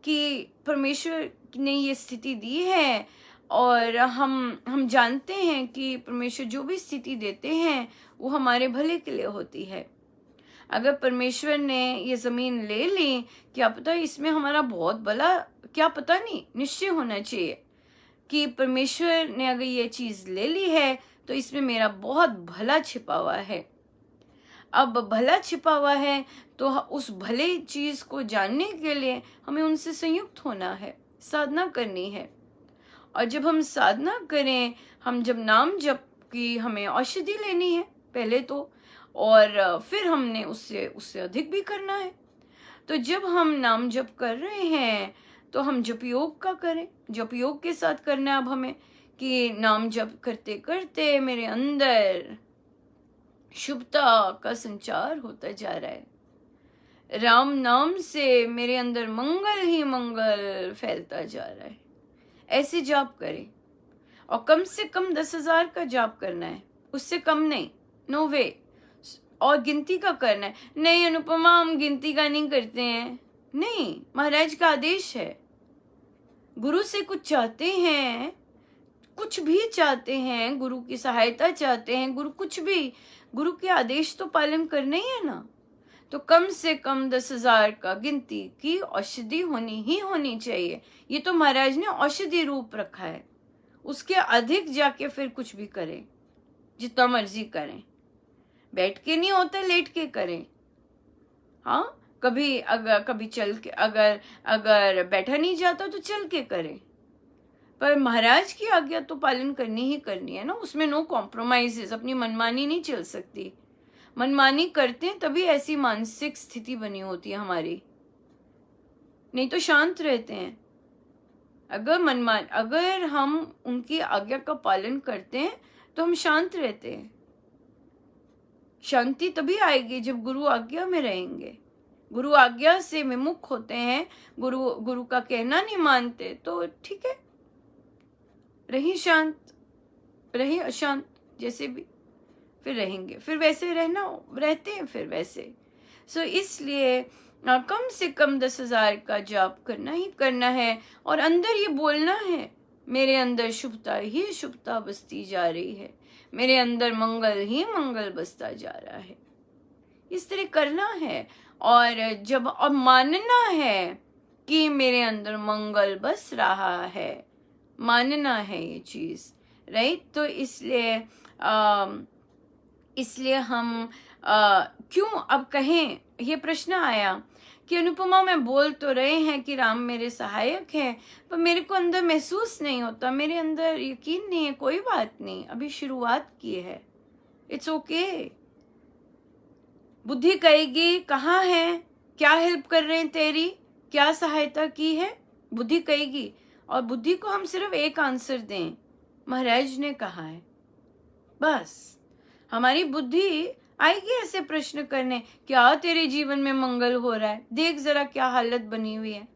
कि परमेश्वर ने ये स्थिति दी है और हम जानते हैं कि परमेश्वर जो भी स्थिति देते हैं वो हमारे भले के लिए होती है। अगर परमेश्वर ने ये जमीन ले ली, क्या पता इसमें हमारा बहुत भला, क्या पता नहीं, निश्चय होना चाहिए कि परमेश्वर ने अगर ये चीज ले ली है तो इसमें मेरा बहुत भला छिपा हुआ है। अब भला छिपा हुआ है तो उस भले चीज को जानने के लिए हमें उनसे संयुक्त होना है, साधना करनी है। और जब हम साधना करें, हम जब नाम जप की हमें औषधि लेनी है पहले तो, और फिर हमने उससे अधिक भी करना है। तो जब हम नाम जप कर रहे हैं तो हम जप योग का करें, जप योग के साथ करना है अब हमें, कि नाम जप करते करते मेरे अंदर शुभता का संचार होता जा रहा है। राम नाम से मेरे अंदर मंगल ही मंगल फैलता जा रहा है। ऐसे जाप करें, और कम से कम 10,000 का जाप करना है, उससे कम नहीं, नो वे। और गिनती का करना है। नहीं अनुपमा, हम गिनती का नहीं करते हैं। नहीं, महाराज का आदेश है। गुरु से कुछ चाहते हैं, कुछ भी चाहते हैं, गुरु की सहायता चाहते हैं, गुरु कुछ भी, गुरु के आदेश तो पालन करना ही है ना। तो कम से कम 10,000 का गिनती की औषधि होनी ही होनी चाहिए। ये तो महाराज ने औषधि रूप रखा है। उसके अधिक जाके फिर कुछ भी करें, जितना मर्जी करें। बैठ के नहीं होता, लेट के करें। हाँ, कभी चल के, अगर बैठा नहीं जाता तो चल के करें, पर महाराज की आज्ञा तो पालन करनी ही करनी है ना। उसमें नो कॉम्प्रोमाइजेस। अपनी मनमानी नहीं चल सकती। मनमानी करते हैं तभी ऐसी मानसिक स्थिति बनी होती है हमारी, नहीं तो शांत रहते हैं। अगर हम उनकी आज्ञा का पालन करते हैं तो हम शांत रहते हैं। शांति तभी आएगी जब गुरु आज्ञा में रहेंगे। गुरु आज्ञा से विमुख होते हैं, गुरु का कहना नहीं मानते, तो ठीक है, रही शांत, रही अशांत, जैसे भी फिर रहेंगे, फिर वैसे रहते हैं फिर वैसे। इसलिए कम से कम 10,000 का जाप करना ही करना है, और अंदर ये बोलना है, मेरे अंदर शुभता ही शुभता बसती जा रही है, मेरे अंदर मंगल ही मंगल बसता जा रहा है। इस तरह करना है, और मानना है कि मेरे अंदर मंगल बस रहा है, मानना है ये चीज, राइट। तो इसलिए हम क्यों अब कहें, ये प्रश्न आया कि अनुपमा मैं बोल तो रहे हैं कि राम मेरे सहायक हैं, पर मेरे को अंदर महसूस नहीं होता, मेरे अंदर यकीन नहीं है। कोई बात नहीं, अभी शुरुआत की है, इट्स ओके। बुद्धि कहेगी कहाँ है, क्या हेल्प कर रहे हैं तेरी, क्या सहायता की है, बुद्धि कहेगी। और बुद्धि को हम सिर्फ एक आंसर दें, महाराज ने कहा है, बस। हमारी बुद्धि आएगी ऐसे प्रश्न करने, क्या तेरे जीवन में मंगल हो रहा है, देख जरा क्या हालत बनी हुई है,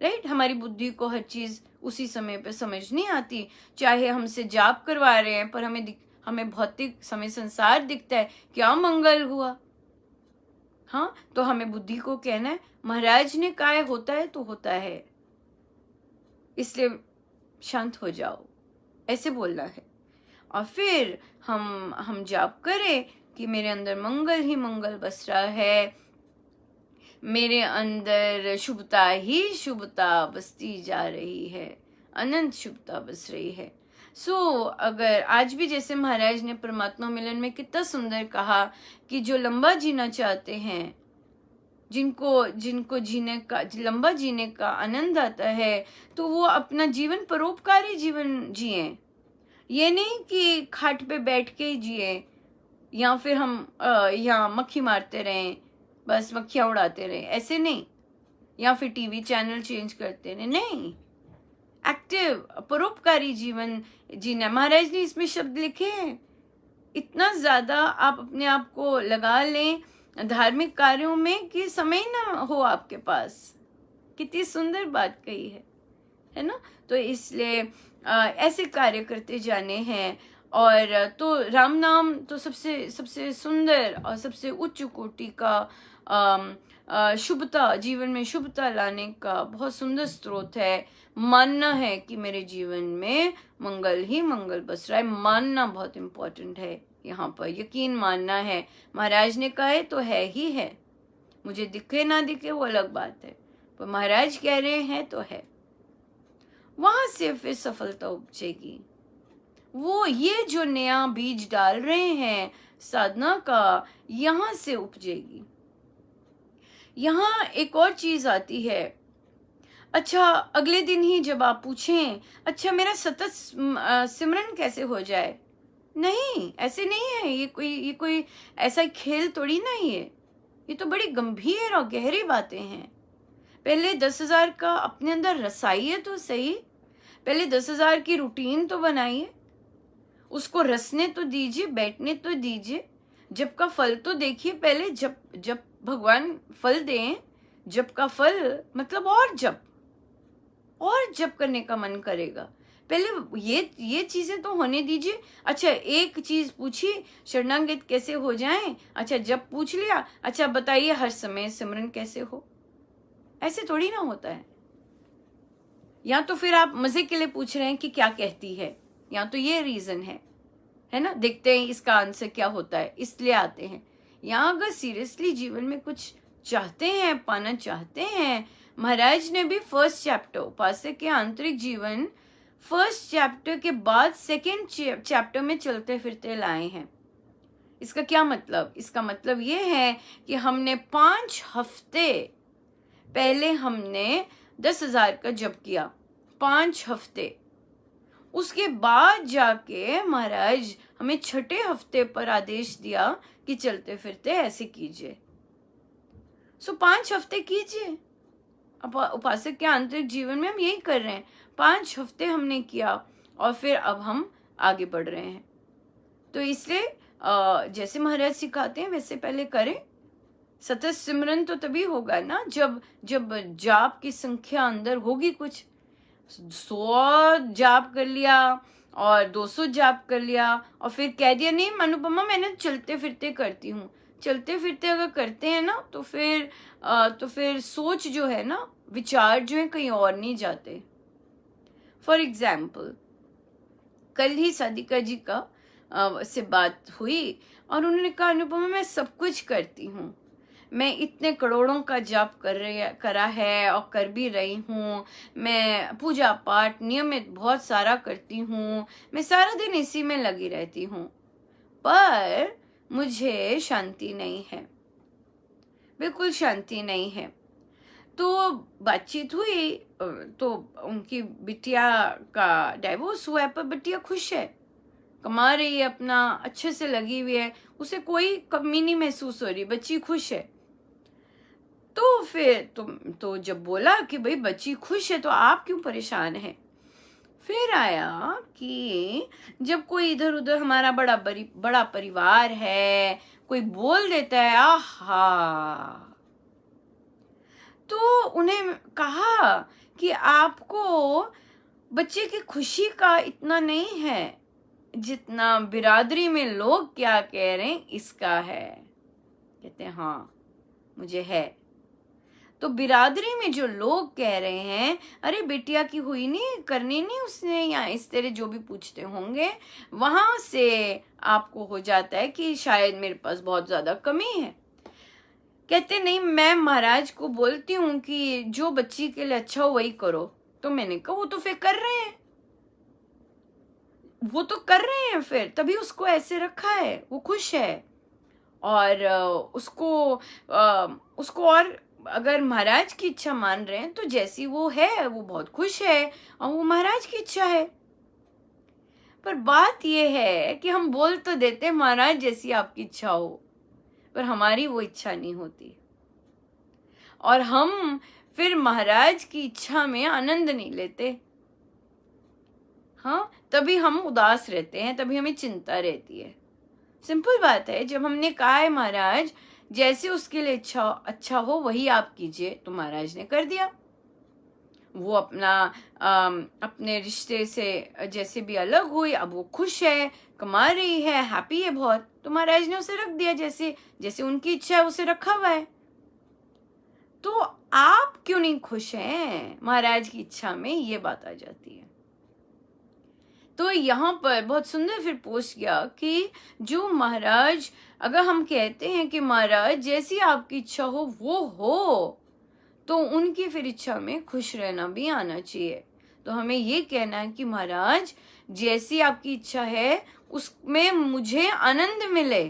राइट। हमारी बुद्धि को हर चीज उसी समय पे समझ नहीं आती। चाहे हमसे जाप करवा रहे हैं, पर हमें भौतिक समय संसार दिखता है, क्या मंगल हुआ। हाँ, तो हमें बुद्धि को कहना है, महाराज ने कहा है होता है तो होता है, इसलिए शांत हो जाओ, ऐसे बोलना है। और फिर हम जाप करें कि मेरे अंदर मंगल ही मंगल बस रहा है, मेरे अंदर शुभता ही शुभता बसती जा रही है, अनंत शुभता बस रही है। अगर आज भी जैसे महाराज ने परमात्मा मिलन में कितना सुंदर कहा कि जो लंबा जीना चाहते हैं, जिनको लंबा जीने का आनंद आता है, तो वो अपना जीवन परोपकारी जीवन जिए। ये नहीं कि खाट पे बैठ के ही जिए, या फिर हम यहाँ मक्खी मारते रहें, बस मक्खियाँ उड़ाते रहें, ऐसे नहीं, या फिर टीवी चैनल चेंज करते रहें, नहीं। एक्टिव परोपकारी जीवन जीना। महाराज ने इसमें शब्द लिखे हैं, इतना ज्यादा आप अपने आप को लगा लें धार्मिक कार्यों में कि समय ना हो आपके पास। कितनी सुंदर बात कही है ना। तो इसलिए ऐसे कार्य करते जाने हैं। और तो राम नाम तो सबसे सुंदर और सबसे उच्च कोटि का शुभता, जीवन में शुभता लाने का बहुत सुंदर स्रोत है। मानना है कि मेरे जीवन में मंगल ही मंगल बस रहा है, मानना बहुत इम्पोर्टेंट है। यहाँ पर यकीन मानना है, महाराज ने कहा है तो है ही है, मुझे दिखे ना दिखे वो अलग बात है, पर महाराज कह रहे हैं तो है। वहां से फिर सफलता उपजेगी। वो ये जो नया बीज डाल रहे हैं साधना का, यहां से उपजेगी। यहाँ एक और चीज आती है। अच्छा, अगले दिन ही जब आप पूछें, अच्छा मेरा सतत सिमरन कैसे हो जाए, नहीं, ऐसे नहीं है। ये कोई ऐसा खेल थोड़ी ना ही है, ये तो बड़ी गंभीर और गहरी बातें हैं। पहले 10,000 का अपने अंदर रसाइए तो सही, पहले 10,000 की रूटीन तो बनाइए, उसको रसने तो दीजिए, बैठने तो दीजिए, जब का फल तो देखिए पहले। जब जब भगवान फल दें, जब का फल मतलब और जब करने का मन करेगा। पहले ये चीजें तो होने दीजिए। अच्छा, एक चीज पूछी, शरणागत कैसे हो जाएं? अच्छा, जब पूछ लिया, अच्छा बताइए हर समय सिमरन कैसे हो? ऐसे थोड़ी ना होता है। या तो फिर आप मजे के लिए पूछ रहे हैं कि क्या कहती है, या तो ये रीजन है ना, देखते हैं इसका आंसर क्या होता है, इसलिए आते हैं। या अगर सीरियसली जीवन में कुछ चाहते हैं, पाना चाहते हैं, महाराज ने भी फर्स्ट चैप्टर उपासक के आंतरिक जीवन फर्स्ट चैप्टर के बाद सेकेंड चैप्टर में चलते फिरते लाए हैं। इसका क्या मतलब? इसका मतलब ये है कि हमने 5 हफ्ते पहले हमने 10,000 का जप किया, 5 हफ्ते। उसके बाद जाके महाराज हमें 6ठे हफ्ते पर आदेश दिया कि चलते फिरते ऐसे कीजिए। 5 हफ्ते कीजिए। उपासक के आंतरिक जीवन में हम यही कर रहे हैं। 5 हफ्ते हमने किया और फिर अब हम आगे बढ़ रहे हैं। तो इसलिए जैसे महाराज सिखाते हैं वैसे पहले करें। सतत सिमरन तो तभी होगा ना जब जाप की संख्या अंदर होगी। कुछ 100 जाप कर लिया और 200 जाप कर लिया और फिर कह दिया नहीं अनुपमा मैंने चलते फिरते करती हूँ। चलते फिरते अगर करते हैं ना तो फिर सोच जो है ना, विचार जो है कहीं और नहीं जाते। फॉर एग्जाम्पल, कल ही सादिका जी का से बात हुई और उन्होंने कहा अनुपमा मैं सब कुछ करती हूँ, मैं इतने करोड़ों का जाप करा है और कर भी रही हूँ, मैं पूजा पाठ नियमित बहुत सारा करती हूँ, मैं सारा दिन इसी में लगी रहती हूँ, पर मुझे शांति नहीं है, बिल्कुल शांति नहीं है। तो बातचीत हुई तो उनकी बिटिया का डाइवोर्स हुआ है, पर बिटिया खुश है, कमा रही है अपना, अच्छे से लगी हुई है, उसे कोई कमी नहीं महसूस हो रही, बच्ची खुश है। तो फिर तो जब बोला कि भाई बच्ची खुश है तो आप क्यों परेशान हैं? फिर आया कि जब कोई इधर उधर हमारा बड़ा परिवार है, कोई बोल देता है आहा, तो उन्हें कहा कि आपको बच्चे की खुशी का इतना नहीं है जितना बिरादरी में लोग क्या कह रहे हैं इसका है। कहते हैं हाँ मुझे है। तो बिरादरी में जो लोग कह रहे हैं अरे बिटिया की हुई नहीं, करनी नहीं उसने, या इस तरह जो भी पूछते होंगे, वहां से आपको हो जाता है कि शायद मेरे पास बहुत ज्यादा कमी है। कहते नहीं, मैं महाराज को बोलती हूँ कि जो बच्ची के लिए अच्छा हो वही करो। तो मैंने कहा वो तो फिर कर रहे हैं, वो तो कर रहे हैं, फिर तभी उसको ऐसे रखा है, वो खुश है। और उसको और अगर महाराज की इच्छा मान रहे हैं तो जैसी वो है वो बहुत खुश है और वो महाराज की इच्छा है। पर बात यह है कि हम बोल तो देते हैं महाराज जैसी आपकी इच्छा हो, पर हमारी वो इच्छा नहीं होती और हम फिर महाराज की इच्छा में आनंद नहीं लेते। हाँ, तभी हम उदास रहते हैं, तभी हमें चिंता रहती है। सिंपल बात है, जब हमने कहा है महाराज जैसे उसके लिए अच्छा हो वही आप कीजिए, तो महाराज ने कर दिया। वो अपने रिश्ते से जैसे भी अलग हुई, अब वो खुश है, कमा रही है, हैप्पी है बहुत, तो महाराज ने उसे रख दिया जैसे जैसे उनकी इच्छा है उसे रखा हुआ है। तो आप क्यों नहीं खुश हैं महाराज की इच्छा में, ये बात आ जाती है। तो यहाँ पर बहुत सुंदर फिर पूछ गया कि जो महाराज, अगर हम कहते हैं कि महाराज जैसी आपकी इच्छा हो वो हो, तो उनकी फिर इच्छा में खुश रहना भी आना चाहिए। तो हमें ये कहना है कि महाराज जैसी आपकी इच्छा है उसमें मुझे आनंद मिले।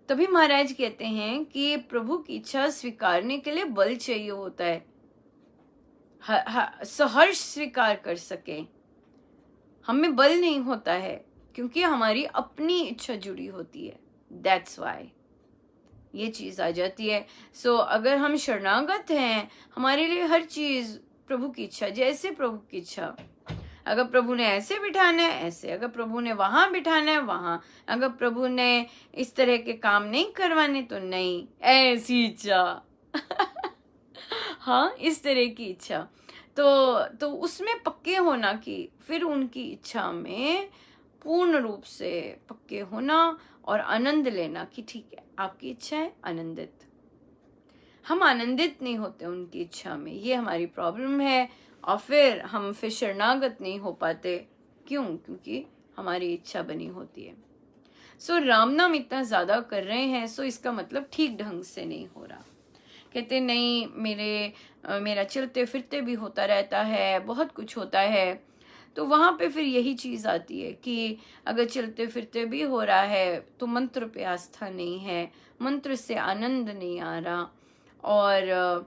तभी महाराज कहते हैं कि प्रभु की इच्छा स्वीकारने के लिए बल चाहिए होता है, सहर्ष स्वीकार कर सके। हमें बल नहीं होता है क्योंकि हमारी अपनी इच्छा जुड़ी होती है, दैट्स वाई ये चीज आ जाती है। सो अगर हम शरणागत हैं, हमारे लिए हर चीज प्रभु की इच्छा, जैसे प्रभु की इच्छा। अगर प्रभु ने ऐसे बिठाना है ऐसे, अगर प्रभु ने वहां बिठाना है वहां, अगर प्रभु ने इस तरह के काम नहीं करवाने तो नहीं, ऐसी इच्छा। हाँ, इस तरह की इच्छा। तो उसमें पक्के होना कि फिर उनकी इच्छा में पूर्ण रूप से पक्के होना और आनंद लेना कि ठीक है आपकी इच्छा है, आनंदित। हम आनंदित नहीं होते उनकी इच्छा में, ये हमारी प्रॉब्लम है। और फिर शरणागत नहीं हो पाते। क्यों? क्योंकि हमारी इच्छा बनी होती है। सो राम नाम इतना ज्यादा कर रहे हैं, सो इसका मतलब ठीक ढंग से नहीं हो रहा। कहते नहीं मेरा चलते फिरते भी होता रहता है, बहुत कुछ होता है। तो वहां पे फिर यही चीज आती है कि अगर चलते फिरते भी हो रहा है तो मंत्र पे आस्था नहीं है, मंत्र से आनंद नहीं आ रहा। और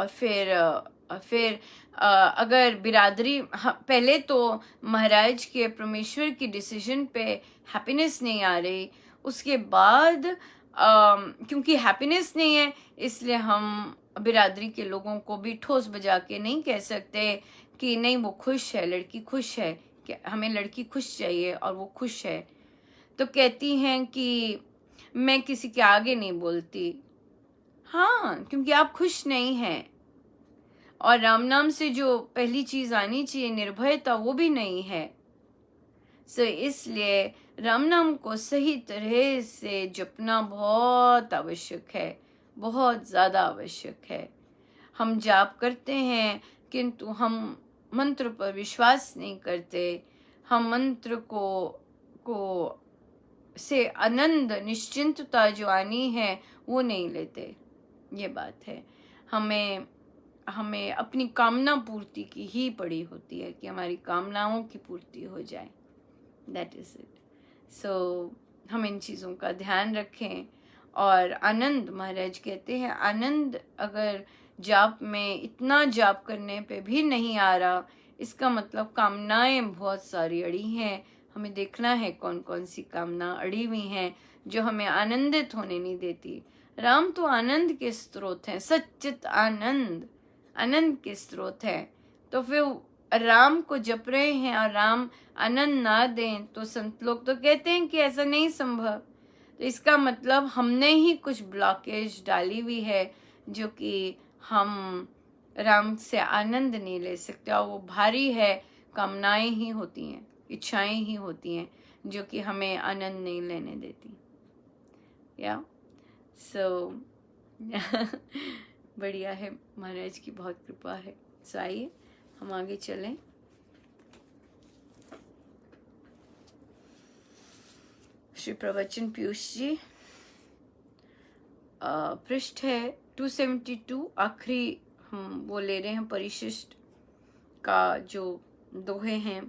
फिर अगर बिरादरी, पहले तो महाराज के परमेश्वर की डिसीजन पे हैप्पीनेस नहीं आ रही, उसके बाद क्योंकि हैप्पीनेस नहीं है इसलिए हम बिरादरी के लोगों को भी ठोस बजा के नहीं कह सकते कि नहीं वो खुश है, लड़की खुश है, कि हमें लड़की खुश चाहिए और वो खुश है। तो कहती हैं कि मैं किसी के आगे नहीं बोलती। हाँ, क्योंकि आप खुश नहीं हैं। और राम नाम से जो पहली चीज आनी चाहिए निर्भयता, वो भी नहीं है। सो इसलिए राम नाम को सही तरह से जपना बहुत आवश्यक है, बहुत ज्यादा आवश्यक है। हम जाप करते हैं किंतु हम मंत्र पर विश्वास नहीं करते। हम मंत्र को से आनंद निश्चिंतता जो आनी है वो नहीं लेते। ये बात है। हमें अपनी कामना पूर्ति की ही पड़ी होती है कि हमारी कामनाओं की पूर्ति हो जाए। That is it. सो हम इन चीज़ों का ध्यान रखें। और आनंद, महाराज कहते हैं आनंद अगर जाप में इतना जाप करने पे भी नहीं आ रहा, इसका मतलब कामनाएं बहुत सारी अड़ी हैं। हमें देखना है कौन कौन सी कामना अड़ी हुई हैं जो हमें आनंदित होने नहीं देती। राम तो आनंद के स्रोत हैं, सच्चित आनंद, आनंद के स्रोत है। तो फिर राम को जप रहे हैं और राम आनंद ना दें तो संत लोग तो कहते हैं कि ऐसा नहीं संभव। तो इसका मतलब हमने ही कुछ ब्लॉकेज डाली हुई है जो कि हम राम से आनंद नहीं ले सकते। और वो भारी है, कामनाएं ही होती हैं, इच्छाएं ही होती हैं जो कि हमें आनंद नहीं लेने देती। या सो बढ़िया है, महाराज की बहुत कृपा है। सो आइए हम आगे चलें। श्री प्रवचन पीयूष जी, पृष्ठ है 272, आखिरी हम वो ले रहे हैं परिशिष्ट का जो दोहे हैं।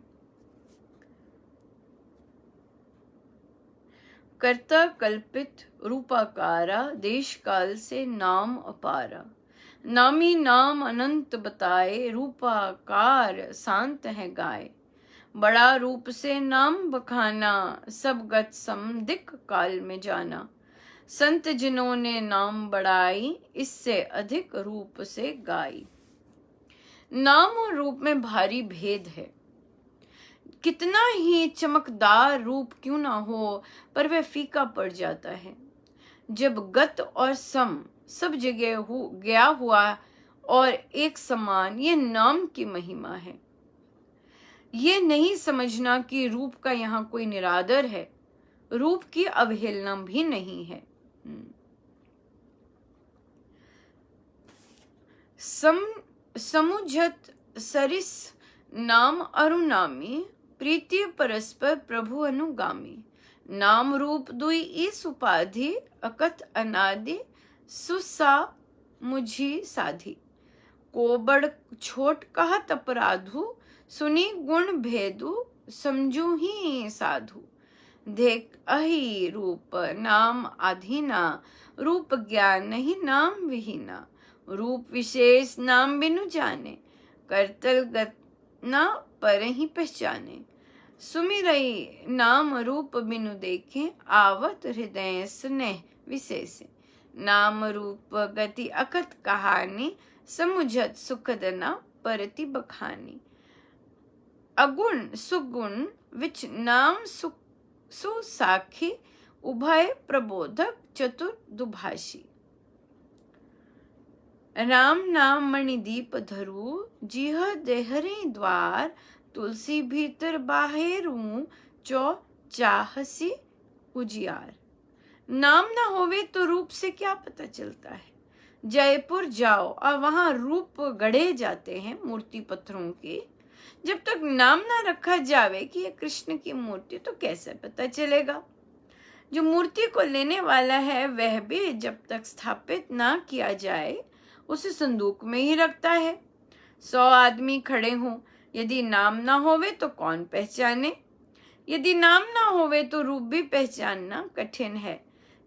कर्ता कल्पित रूपाकारा, देश काल से नाम अपारा। नामी नाम अनंत बताए, रूपाकार शांत है गाय। बड़ा रूप से नाम बखाना, सब गत सम दिक काल में जाना। संत जिन्होंने नाम बढ़ाई, इससे अधिक रूप से गाई। नाम और रूप में भारी भेद है। कितना ही चमकदार रूप क्यों ना हो, पर वह फीका पड़ जाता है जब गत और सम सब जगह गया हुआ और एक समान। ये नाम की महिमा है। ये नहीं समझना कि रूप का यहाँ कोई निरादर है, रूप की अवहेलना भी नहीं है। समुझत सरिस नाम अरुनामी, प्रीति परस्पर प्रभु अनुगामी। नाम रूप दुई इस उपाधि, अकथ अनादि सुसा मुझी साधी। को बड़ छोट कहत अपराधु, सुनी गुण भेदु समझू ही साधु। देख अहि रूप नाम आधीना, रूप ज्ञान नहीं नाम विहीना। रूप विशेष नाम बिनु जाने, करतल गत ना पर ही पहचाने। सुमिरई नाम रूप बिनु देखे, आवत हृदय स्नेह विशेष। नाम रूप गति अकथ कहानी, समुझत सुखदना परति बखानी। अगुण सुगुण विच नाम सुसाखी, उभय प्रबोधक चतुर दुभाषी। राम नाम मणिदीप धरू, जिह देहरी द्वार, तुलसी भीतर बाहेरू, चौ चाहसी उजियार। नाम ना होवे तो रूप से क्या पता चलता है। जयपुर जाओ और वहां रूप गढ़े जाते हैं मूर्ति पत्थरों की। जब तक नाम ना रखा जावे कि ये कृष्ण की मूर्ति, तो कैसे पता चलेगा। जो मूर्ति को लेने वाला है वह भी जब तक स्थापित ना किया जाए उसे संदूक में ही रखता है। 100 आदमी खड़े हों, यदि नाम ना होवे तो कौन पहचाने। यदि नाम ना होवे तो रूप भी पहचानना कठिन है।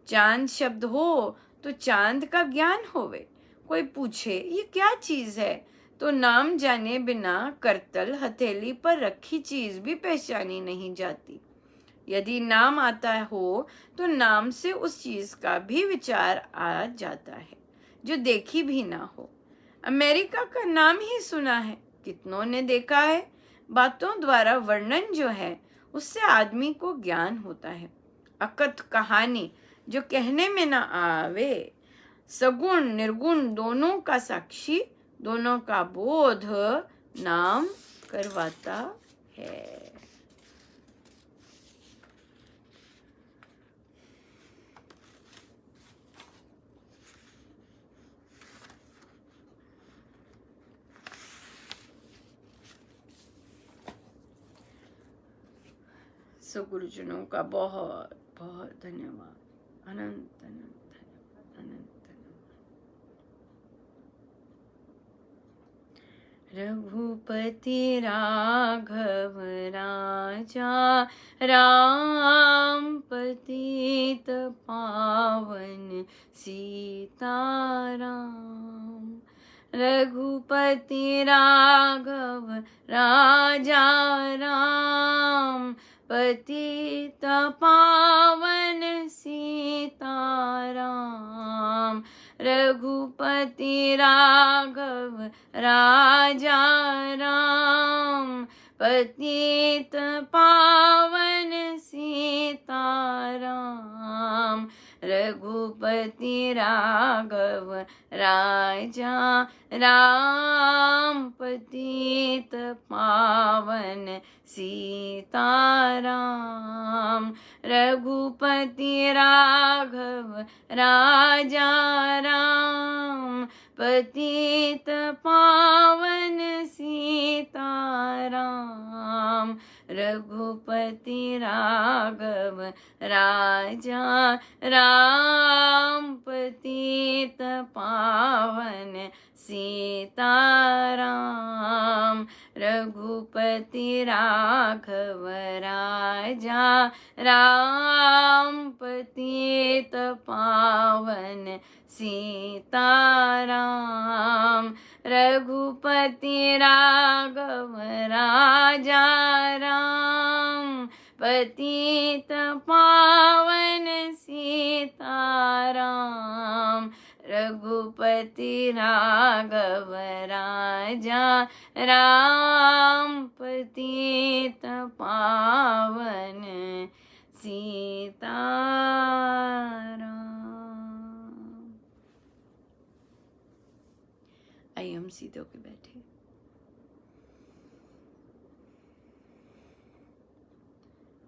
चांद शब्द हो तो चांद का ज्ञान होवे। कोई पूछे ये क्या चीज है, तो नाम जाने बिना करतल हथेली पर रखी चीज भी पहचानी नहीं जाती। यदि नाम आता हो तो नाम से उस चीज का भी विचार आ जाता है जो देखी भी ना हो। अमेरिका का नाम ही सुना है, कितनों ने देखा है। बातों द्वारा वर्णन जो है उससे आदमी को ज्ञान होता है। अकथ कहानी जो कहने में ना आवे, सगुण निर्गुण दोनों का साक्षी, दोनों का बोध नाम करवाता है। सो गुरुजनों का बहुत बहुत धन्यवाद, अनंत अनंत धन्यवाद, अनंत अनंत। रघुपति राघव राजा, राम पतित पावन सीताराम। रघुपति राघव राजा, राम पतित पावन सीताराम। रघुपति राघव राजा, राम पतित पावन सीताराम। रघुपति राघव राजा, राम पतित पावन सीताराम। रघुपति राघव राजा, राम पतित पावन सीताराम। रघुपति राघव राजा, राम पतित पावन सीताराम। रघुपति राघव राजा, राम पतित पावन सीताराम। रघुपति राघव राजा, राम पतित पावन सीताराम। रघुपति राघव राजा, राम पतित पावन सीताराम। आइए हम सीधे होके बैठे।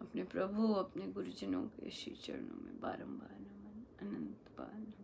अपने प्रभु अपने गुरुजनों के श्री चरणों में बारंबार नमन, अनंत बार नमन।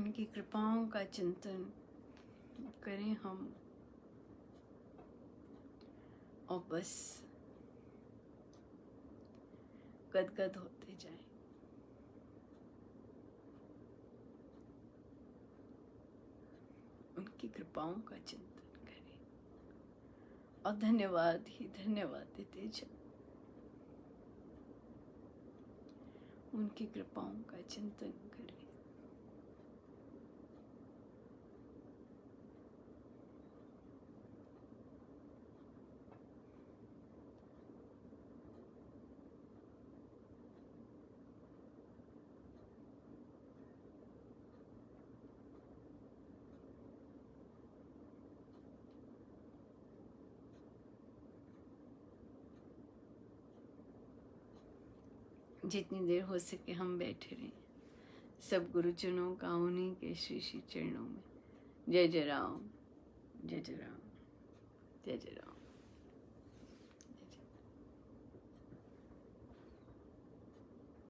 उनकी कृपाओं का चिंतन करें हम और बस गदगद होते जाएं। उनकी कृपाओं का चिंतन करें और धन्यवाद ही धन्यवाद देते जाएं। उनकी कृपाओं का चिंतन करें। जितनी देर हो सके हम बैठे रहें सब गुरुजनों का उन्हीं के श्री श्री चरणों में। जय जय राम, जय जय राम, जय जय राम।